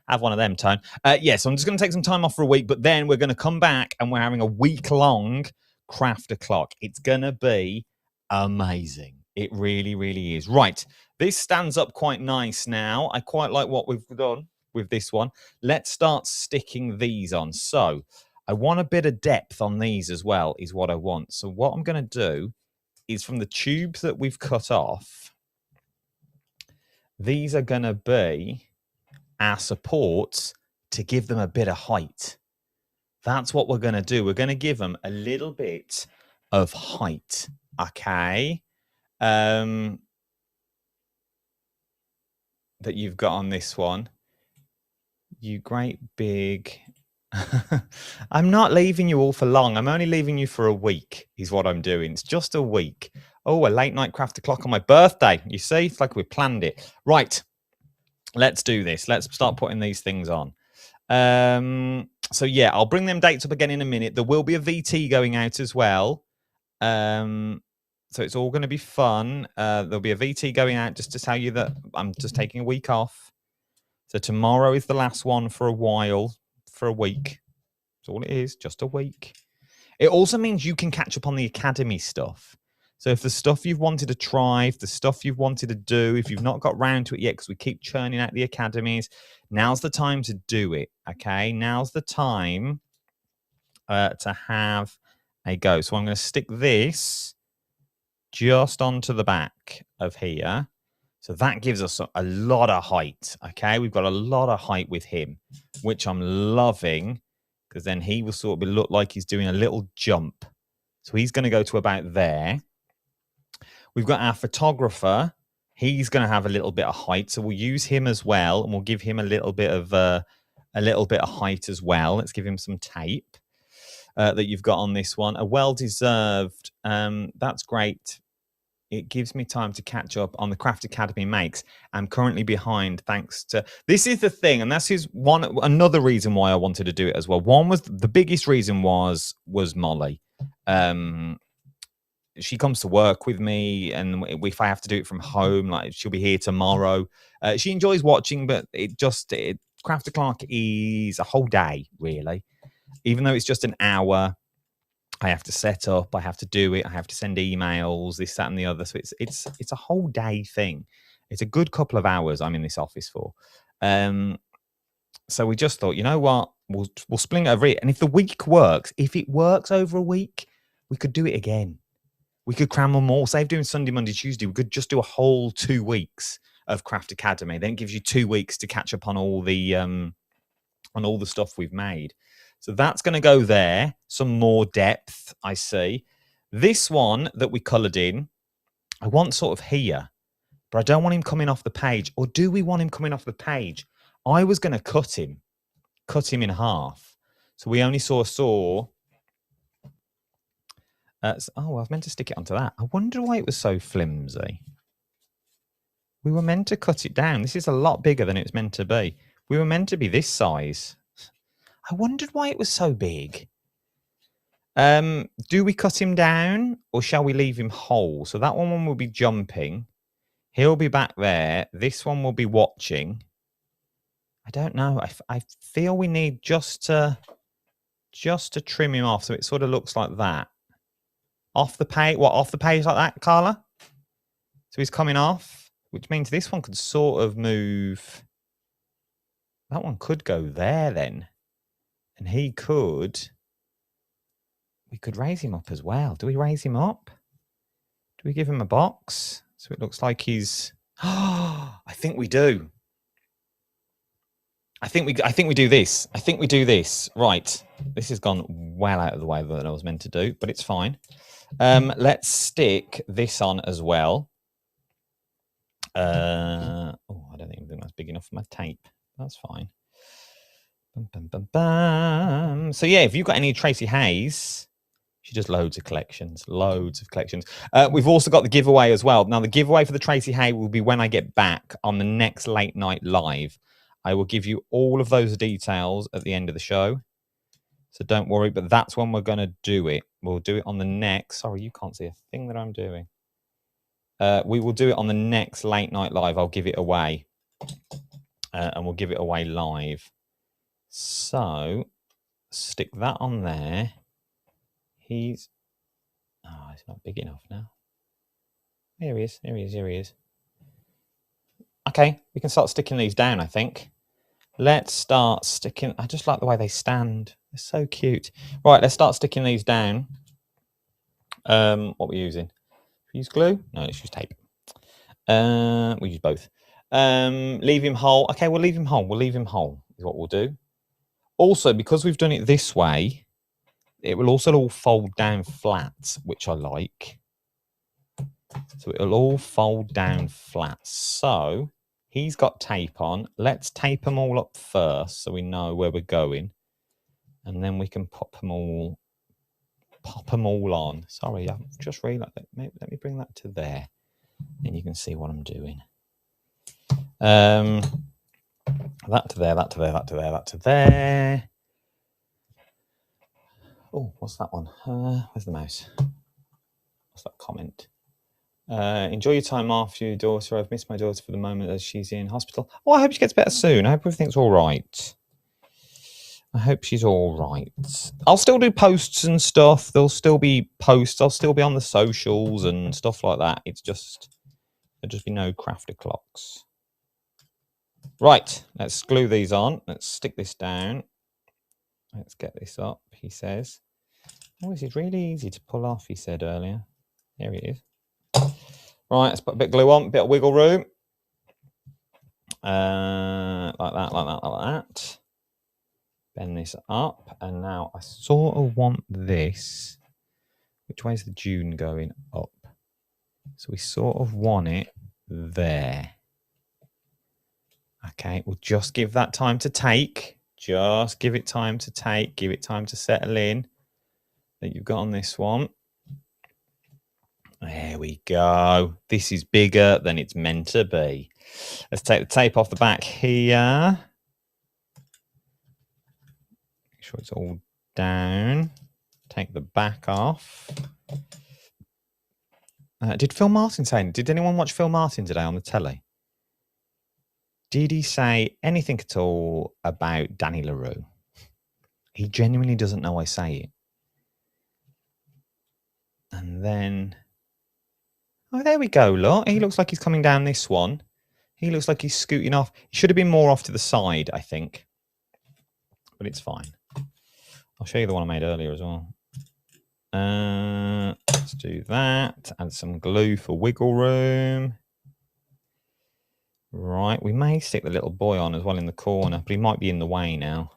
Have one of them, Tone. Yeah, so I'm just going to take some time off for a week, but then we're going to come back and we're having a week-long craft o'clock. It's going to be amazing. It really, really is. Right, this stands up quite nice now. I quite like what we've done with this one. Let's start sticking these on. So I want a bit of depth on these as well, is what I want. So what I'm going to do is from the tubes that we've cut off, these are going to be our supports to give them a bit of height. That's what we're going to do. We're going to give them a little bit of height. Okay. That you've got on this one. You great big. I'm not leaving you all for long. I'm only leaving you for a week is what I'm doing. It's just a week. Oh, a late night craft o'clock on my birthday. You see, it's like we planned it. Right. Let's do this. Let's start putting these things on. So yeah, I'll bring them dates up again in a minute. There will be a VT going out as well. So it's all going to be fun. There'll be a VT going out just to tell you that I'm just taking a week off. So tomorrow is the last one for a while, for a week. That's all it is, just a week. It also means you can catch up on the academy stuff. So if the stuff you've wanted to try, if the stuff you've wanted to do, if you've not got round to it yet, because we keep churning out the academies, now's the time to do it, okay? Now's the time to have a go. So I'm going to stick this just onto the back of here. So that gives us a lot of height, okay? We've got a lot of height with him, which I'm loving, because then he will sort of look like he's doing a little jump. So he's going to go to about there. We've got our photographer. He's going to have a little bit of height, so we'll use him as well, and we'll give him a little bit of height as well. Let's give him some tape that you've got on this one. A well-deserved. That's great. It gives me time to catch up on the Craft Academy makes. I'm currently behind thanks to... This is the thing, and this is another reason why I wanted to do it as well. One was, the biggest reason was Molly. She comes to work with me, and if I have to do it from home, like she'll be here tomorrow. She enjoys watching, but Craft O'Clock is a whole day, really. Even though it's just an hour, I have to set up, I have to do it, I have to send emails, this, that, and the other. So it's a whole day thing. It's a good couple of hours I'm in this office for. So we just thought, you know what, we'll split it over it. And if the week works, if it works over a week, we could do it again. We could cram them all. Save doing Sunday, Monday, Tuesday. We could just do a whole 2 weeks of Craft Academy. Then it gives you 2 weeks to catch up on all the stuff we've made. So that's going to go there. Some more depth, I see. This one that we coloured in, I want sort of here, but I don't want him coming off the page. Or do we want him coming off the page? I was going to cut him in half. So we only saw. I was meant to stick it onto that. I wonder why it was so flimsy. We were meant to cut it down. This is a lot bigger than it was meant to be. We were meant to be this size. I wondered why it was so big. Do we cut him down or shall we leave him whole? So that one will be jumping. He'll be back there. This one will be watching. I don't know. I feel we need just to trim him off so it sort of looks like that. Off the page? What, off the page like that, Carla? So he's coming off, which means this one could sort of move. That one could go there then. And we could raise him up as well. Do we raise him up? Do we give him a box? So it looks like he's... Oh, I think we do. I think we do this. I think we do this. Right. This has gone well out of the way that I was meant to do, but it's fine. Let's stick this on as well. I don't think that's big enough for my tape. That's fine. Bum, bum, bum, bum. So yeah, if you've got any Tracy Hayes, she does loads of collections, loads of collections. We've also got the giveaway as well. Now, the giveaway for the Tracy Hay will be when I get back on the next late night live. I will give you all of those details at the end of the show. So don't worry, but that's when we're going to do it. We'll do it on the next. Sorry, you can't see a thing that I'm doing. We will do it on the next late night live. I'll give it away. And we'll give it away live. So stick that on there. He's not big enough now. Here he is. Here he is. Here he is. Okay, we can start sticking these down, I think. Let's start sticking. I just like the way they stand. They're so cute. Right, let's start sticking these down. What we're using? We use glue? No, let's use tape. We use both. Leave him whole. Okay, we'll leave him whole. We'll leave him whole is what we'll do. Also, because we've done it this way, it will also all fold down flat, which I like. So it'll all fold down flat. So he's got tape on. Let's tape them all up first so we know where we're going. And then we can pop them all on. Sorry, I've just realized that. Let me bring that to there. And you can see what I'm doing. That to there, that to there, that to there, that to there. Oh, what's that one? Where's the mouse? What's that comment? Enjoy your time off, your daughter. I've missed my daughter for the moment as she's in hospital. Oh, I hope she gets better soon. I hope everything's all right. I hope she's all right. I'll still do posts and stuff. There'll still be posts. I'll still be on the socials and stuff like that. It's just, there'll just be no crafty clocks. Right, let's glue these on. Let's stick this down. Let's get this up, he says. Oh, this is really easy to pull off, he said earlier. There it is. Right, let's put a bit of glue on, a bit of wiggle room. Like that, like that, like that. Bend this up. And now I sort of want this. Which way is the dune going? Up. So we sort of want it there. Okay, we'll just give that time to take. Just give it time to take. Give it time to settle in. That you've got on this one. There we go. This is bigger than it's meant to be. Let's take the tape off the back here. Make sure it's all down. Take the back off. Did Phil Martin say? Did anyone watch Phil Martin today on the telly? Did he say anything at all about Danny LaRue? He genuinely doesn't know I say it. And then... Oh, there we go, look. He looks like he's coming down this one. He looks like he's scooting off. He should have been more off to the side, I think. But it's fine. I'll show you the one I made earlier as well. Let's do that. Add some glue for wiggle room. Right, we may stick the little boy on as well in the corner, but he might be in the way now.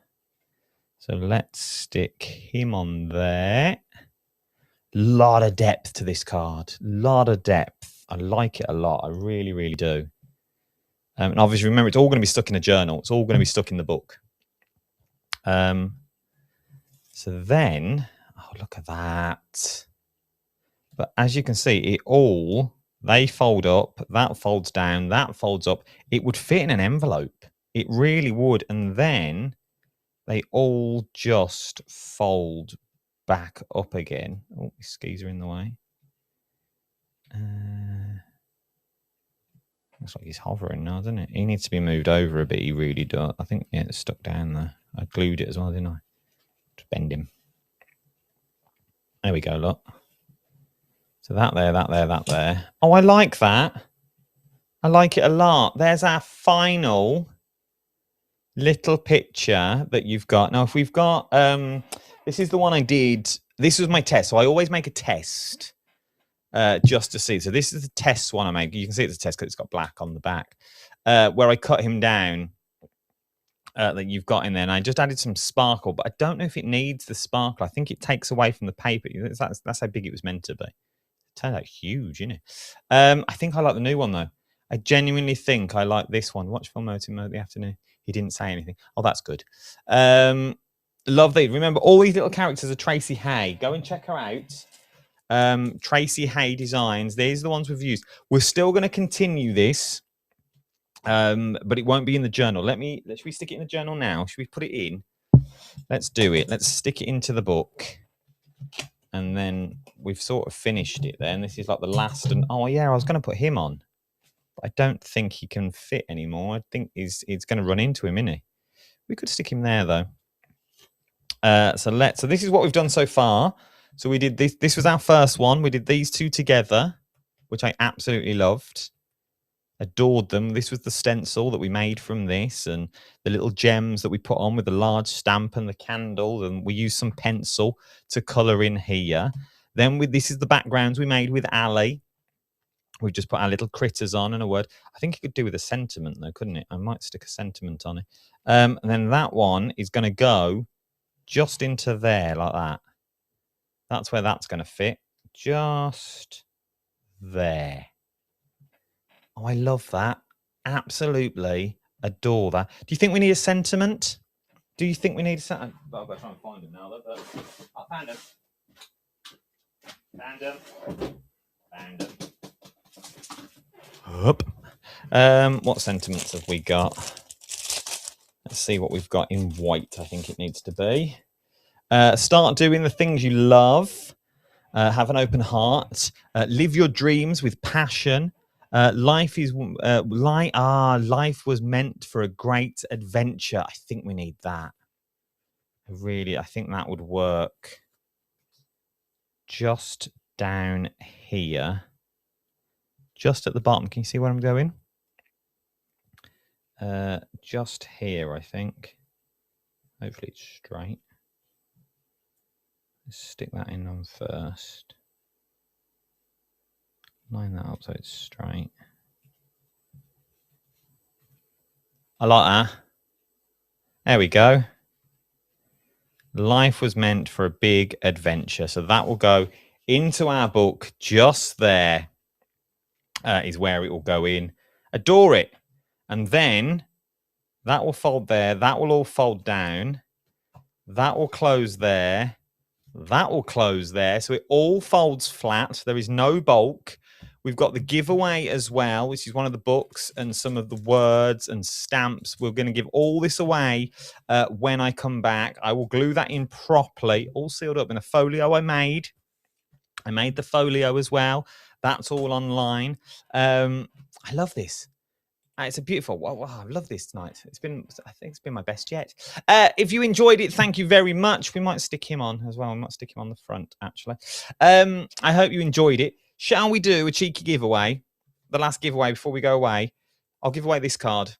So let's stick him on there. Lot of depth to this card. Lot of depth. I like it a lot. I really, really do. And obviously, remember, it's all going to be stuck in a journal. It's all going to be stuck in the book. So then, oh, look at that. But as you can see, they fold up, that folds down, that folds up. It would fit in an envelope. It really would. And then they all just fold back up again. Oh, his skis are in the way. Looks like he's hovering now, doesn't it? He needs to be moved over a bit. He really does. I think it's stuck down there. I glued it as well, didn't I? Just bend him. There we go, look. So that there, that there, that there. Oh, I like that. I like it a lot. There's our final little picture that you've got. Now, if we've got... this is the one I did. This was my test. So I always make a test just to see. So this is the test one I made. You can see it's a test because it's got black on the back. Where I cut him down that you've got in there. And I just added some sparkle. But I don't know if it needs the sparkle. I think it takes away from the paper. That's how big it was meant to be. It turned out huge, isn't it? I think I like the new one, though. I genuinely think I like this one. Watch Film Mode in the afternoon. He didn't say anything. Oh, that's good. Lovely. Remember, all these little characters are Tracy Hay. Go and check her out. Tracy Hay Designs. These are the ones we've used. We're still going to continue this, but it won't be in the journal. Should we stick it in the journal now? Should we put it in? Let's do it. Let's stick it into the book. And then we've sort of finished it then. This is like the last. And oh, yeah, I was going to put him on. But I don't think he can fit anymore. I think he's going to run into him, isn't he? We could stick him there, though. So this is what we've done so far. So we did this. This was our first one. We did these two together, which I absolutely loved. Adored them. This was the stencil that we made from this, and the little gems that we put on with the large stamp and the candle, and we used some pencil to colour in here. Then this is the backgrounds we made with Ali. We've just put our little critters on and a word. I think you could do with a sentiment though, couldn't it? I might stick a sentiment on it. And then that one is going to go just into there like that. That's where that's going to fit. Just there. Oh, I love that. Absolutely adore that. Do you think we need a sentiment? Do you think we need a sentiment? I've got to try and find it now. Look. I found him. Found him. Up. What sentiments have we got? Let's see what we've got in white. I think it needs to be. Start doing the things you love. Have an open heart. Live your dreams with passion. Life was meant for a great adventure. I think we need that. I think that would work. Just down here. Just at the bottom. Can you see where I'm going? Just here, I think. Hopefully it's straight. Let's stick that in on first. Line that up so it's straight. I like that. There we go. Life was meant for a big adventure. So that will go into our book just there. Is where it will go in. Adore it. And then that will fold there. That will all fold down. That will close there. That will close there. So it all folds flat. There is no bulk. We've got the giveaway as well, which is one of the books and some of the words and stamps. We're going to give all this away when I come back. I will glue that in properly, all sealed up in a folio I made. I made the folio as well. That's all online. I love this. It's a beautiful. Wow, I love this tonight. I think it's been my best yet. If you enjoyed it, thank you very much. We might stick him on as well. We might stick him on the front, actually. I hope you enjoyed it. Shall we do a cheeky giveaway? The last giveaway before we go away. I'll give away this card.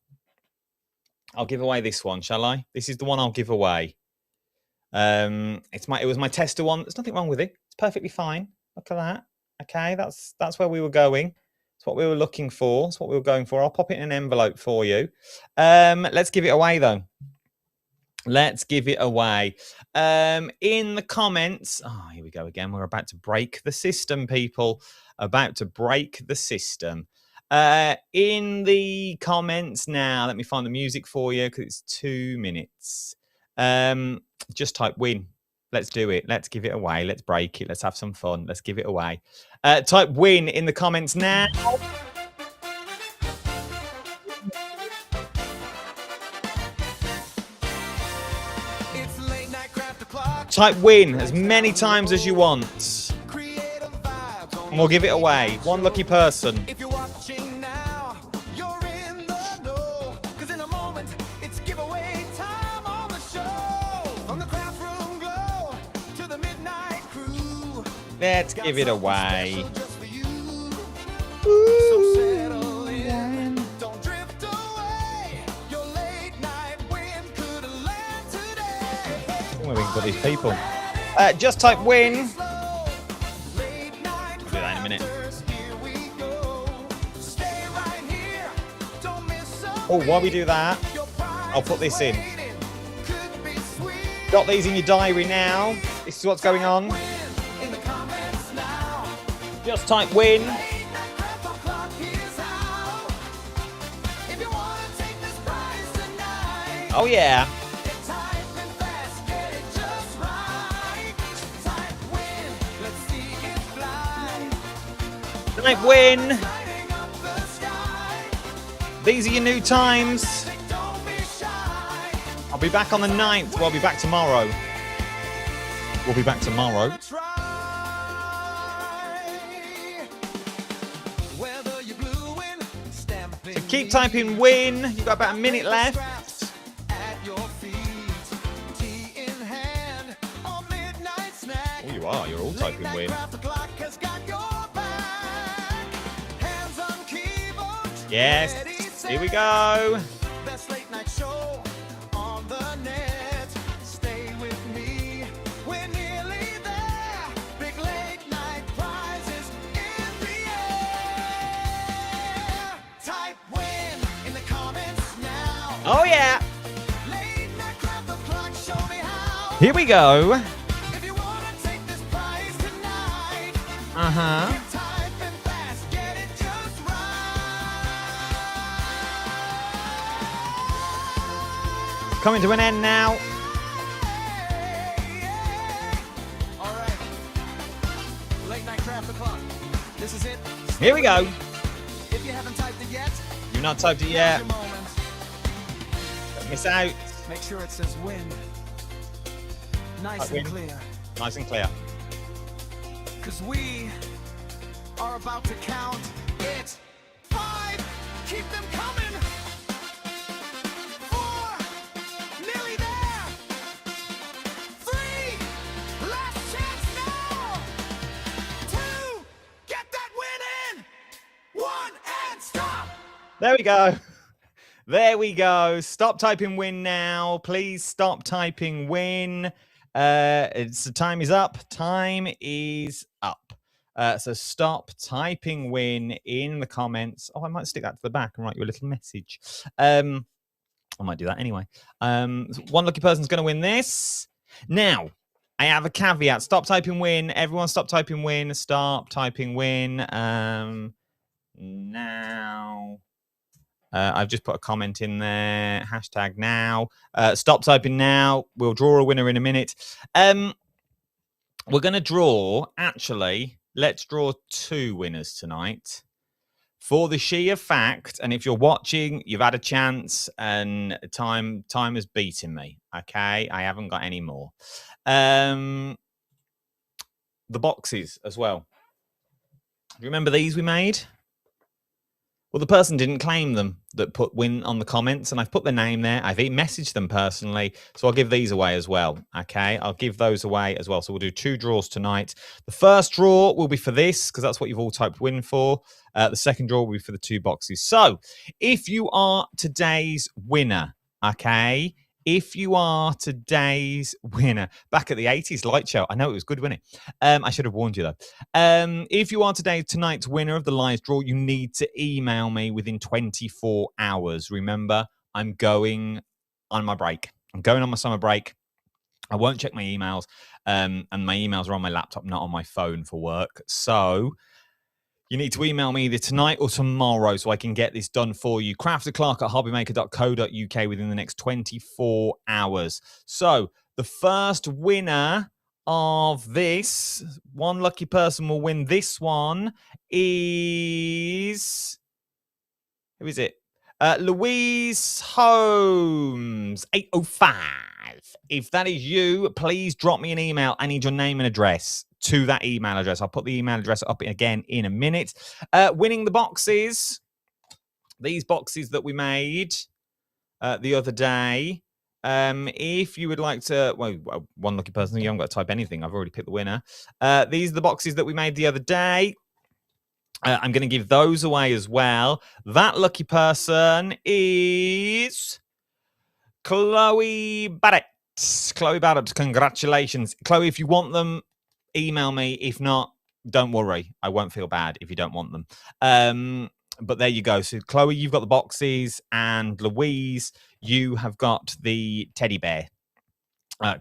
I'll give away this one, shall I? This is the one I'll give away. It was my tester one. There's nothing wrong with it. It's perfectly fine. Look at that. Okay, that's where we were going. It's what we were looking for. It's what we were going for. I'll pop it in an envelope for you. Let's give it away, though. Let's give it away. In the comments. Oh, here we go again. We're about to break the system, people. About to break the system. In the comments now. Let me find the music for you because it's 2 minutes. Just type win. Let's do it. Let's give it away. Let's break it. Let's have some fun. Let's give it away. Type win in the comments now. Type win as many times as you want. And we'll give it away. One lucky person. Let's give it away. We've got these people. Just type win. I'll do that in a minute. Oh, while we do that, I'll put this in. Got these in your diary now. This is what's going on. Just type win. Oh, yeah. Type and fast, get it just right. Type win, let's see it fly. Type win. Lighting up the sky. These are your new times. Don't be shy. I'll be back on the 9th. Well, I'll be back tomorrow. We'll be back tomorrow. Try. Whether you're gluing, stamping, So keep typing win. You've got about a minute left. at your feet, tea in hand, or midnight snack. Oh, you are. You're all typing Late-night win. craft o'clock has got your back. Hands on keyboard. Yes. ready, Here we set. go. Best late night show on the net. Stay with me. We're nearly there. Big late night prizes in the air. Type win in the comments now. Oh, yeah. Late night craft o'clock, show me how. Here we go. If you wanna take this prize tonight, Uh-huh. type and fast, get it just right. Coming to an end now. All right. Late night craft o'clock. This is it. Here we go. If you haven't typed it yet, You've not typed it now's yet. your moment. Don't miss out. Make sure it says win. Nice Type and win. clear. Nice and clear. Cause we are about to count it. 5, keep them coming. 4, nearly there. 3, last chance now. 2, get that win in. 1, and stop. There we go. There we go. Stop typing win now. Please stop typing win. The time is up. Time is up. So stop typing win in the comments. Oh, I might stick that to the back and write you a little message. I might do that anyway. One lucky person's going to win this. Now, I have a caveat. Stop typing win. Everyone stop typing win. Stop typing win. Now. I've just put a comment in there. Hashtag now. Stop typing now. We'll draw a winner in a minute. We're going to draw, actually, let's draw 2 winners tonight. For the sheer fact, and if you're watching, you've had a chance and time has beaten me. Okay, I haven't got any more. The boxes as well. Do you remember these we made? Well, the person didn't claim them that put win on the comments, and I've put the name there. I've messaged them personally, so I'll give these away as well. Okay, I'll give those away as well. So we'll do 2 draws tonight. The first draw will be for this, because that's what you've all typed win for. The second draw will be for the 2 boxes. So if you are today's winner, okay, if you are today's winner, back at the 80s light show, I know it was good, wasn't it? I should have warned you though. If you are tonight's winner of the live draw, you need to email me within 24 hours. Remember, I'm going on my break. I'm going on my summer break. I won't check my emails, and my emails are on my laptop, not on my phone for work. So you need to email me either tonight or tomorrow so I can get this done for you. craftyclark@hobbymaker.co.uk within the next 24 hours. So the first winner of this, one lucky person will win this one, is... Who is it? Louise Holmes, 805. If that is you, please drop me an email. I need your name and address to that email address. I'll put the email address up again in a minute. Winning the boxes, these boxes that we made the other day. If you would like to, well, one lucky person, you haven't got to type anything. I've already picked the winner. These are the boxes that we made the other day. I'm going to give those away as well. That lucky person is Chloe Barrett. Chloe Barrett, congratulations. Chloe, if you want them, email me. If not, don't worry. I won't feel bad if you don't want them. But there you go. So, Chloe, you've got the boxes, and Louise, you have got the teddy bear.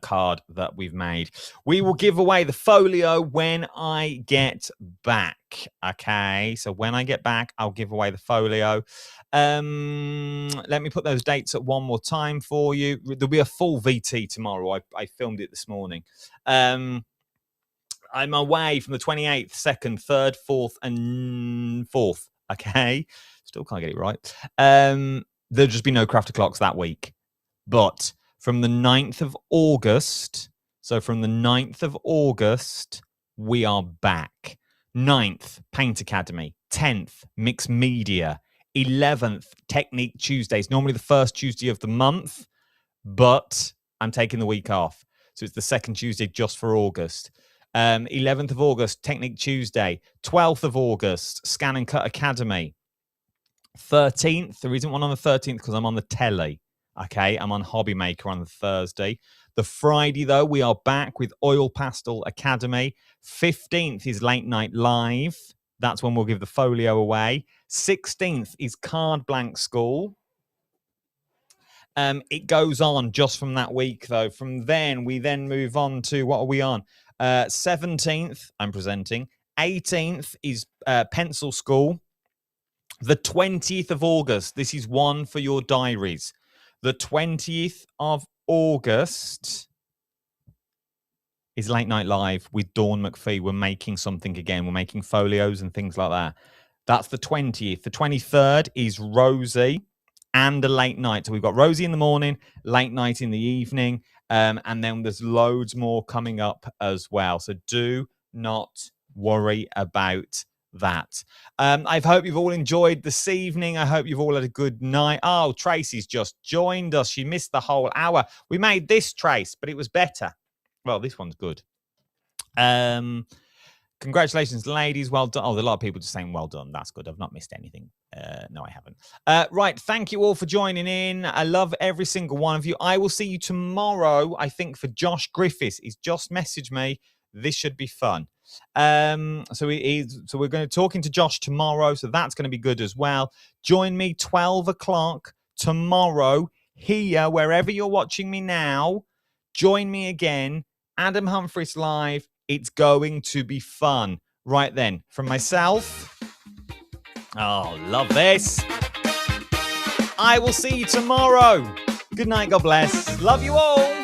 card that we've made. We will give away the folio when I get back. Okay, so when I get back, I'll give away the folio. Let me put those dates at one more time for you. There'll be a full VT tomorrow. I filmed it this morning. I'm away from the 28th, 2nd, 3rd, 4th, and 4th. Okay, still can't get it right. There'll just be no craft o'clocks that week, but from the 9th of August, we are back. 9th, Paint Academy. 10th, Mixed Media. 11th, Technique Tuesdays. Normally the first Tuesday of the month, but I'm taking the week off. So it's the second Tuesday just for August. 11th of August, Technique Tuesday. 12th of August, Scan and Cut Academy. 13th, there isn't one on the 13th because I'm on the telly. Okay, I'm on Hobby Maker on the Thursday. The Friday, though, we are back with Oil Pastel Academy. 15th is Late Night Live. That's when we'll give the folio away. 16th is Card Blank School. It goes on just from that week, though. From then, we then move on to, what are we on? 17th, I'm presenting. 18th is Pencil School. The 20th of August, this is one for your diaries. The 20th of August is Late Night Live with Dawn McPhee. We're making something again. We're making folios and things like that. That's the 20th. The 23rd is Rosie and a late night. So we've got Rosie in the morning, late night in the evening, and then there's loads more coming up as well. So do not worry about that. I hope you've all enjoyed this evening. I hope you've all had a good night. Oh, Tracy's just joined us. She missed the whole hour. We made this, Trace, but it was better. Well, this one's good. Congratulations, ladies. Well done. Oh, there are a lot of people just saying well done. That's good. I've not missed anything. No, I haven't. Right. Thank you all for joining in. I love every single one of you. I will see you tomorrow, I think, for Josh Griffiths. He's just messaged me. This should be fun. So we're going to talking to Josh tomorrow, so that's going to be good as well. Join me 12 o'clock tomorrow here, wherever you're watching me now. Join me again, Adam Humphreys live. It's going to be fun. Right then, from myself, oh, love this. I will see you tomorrow. Good night, God bless. Love you all.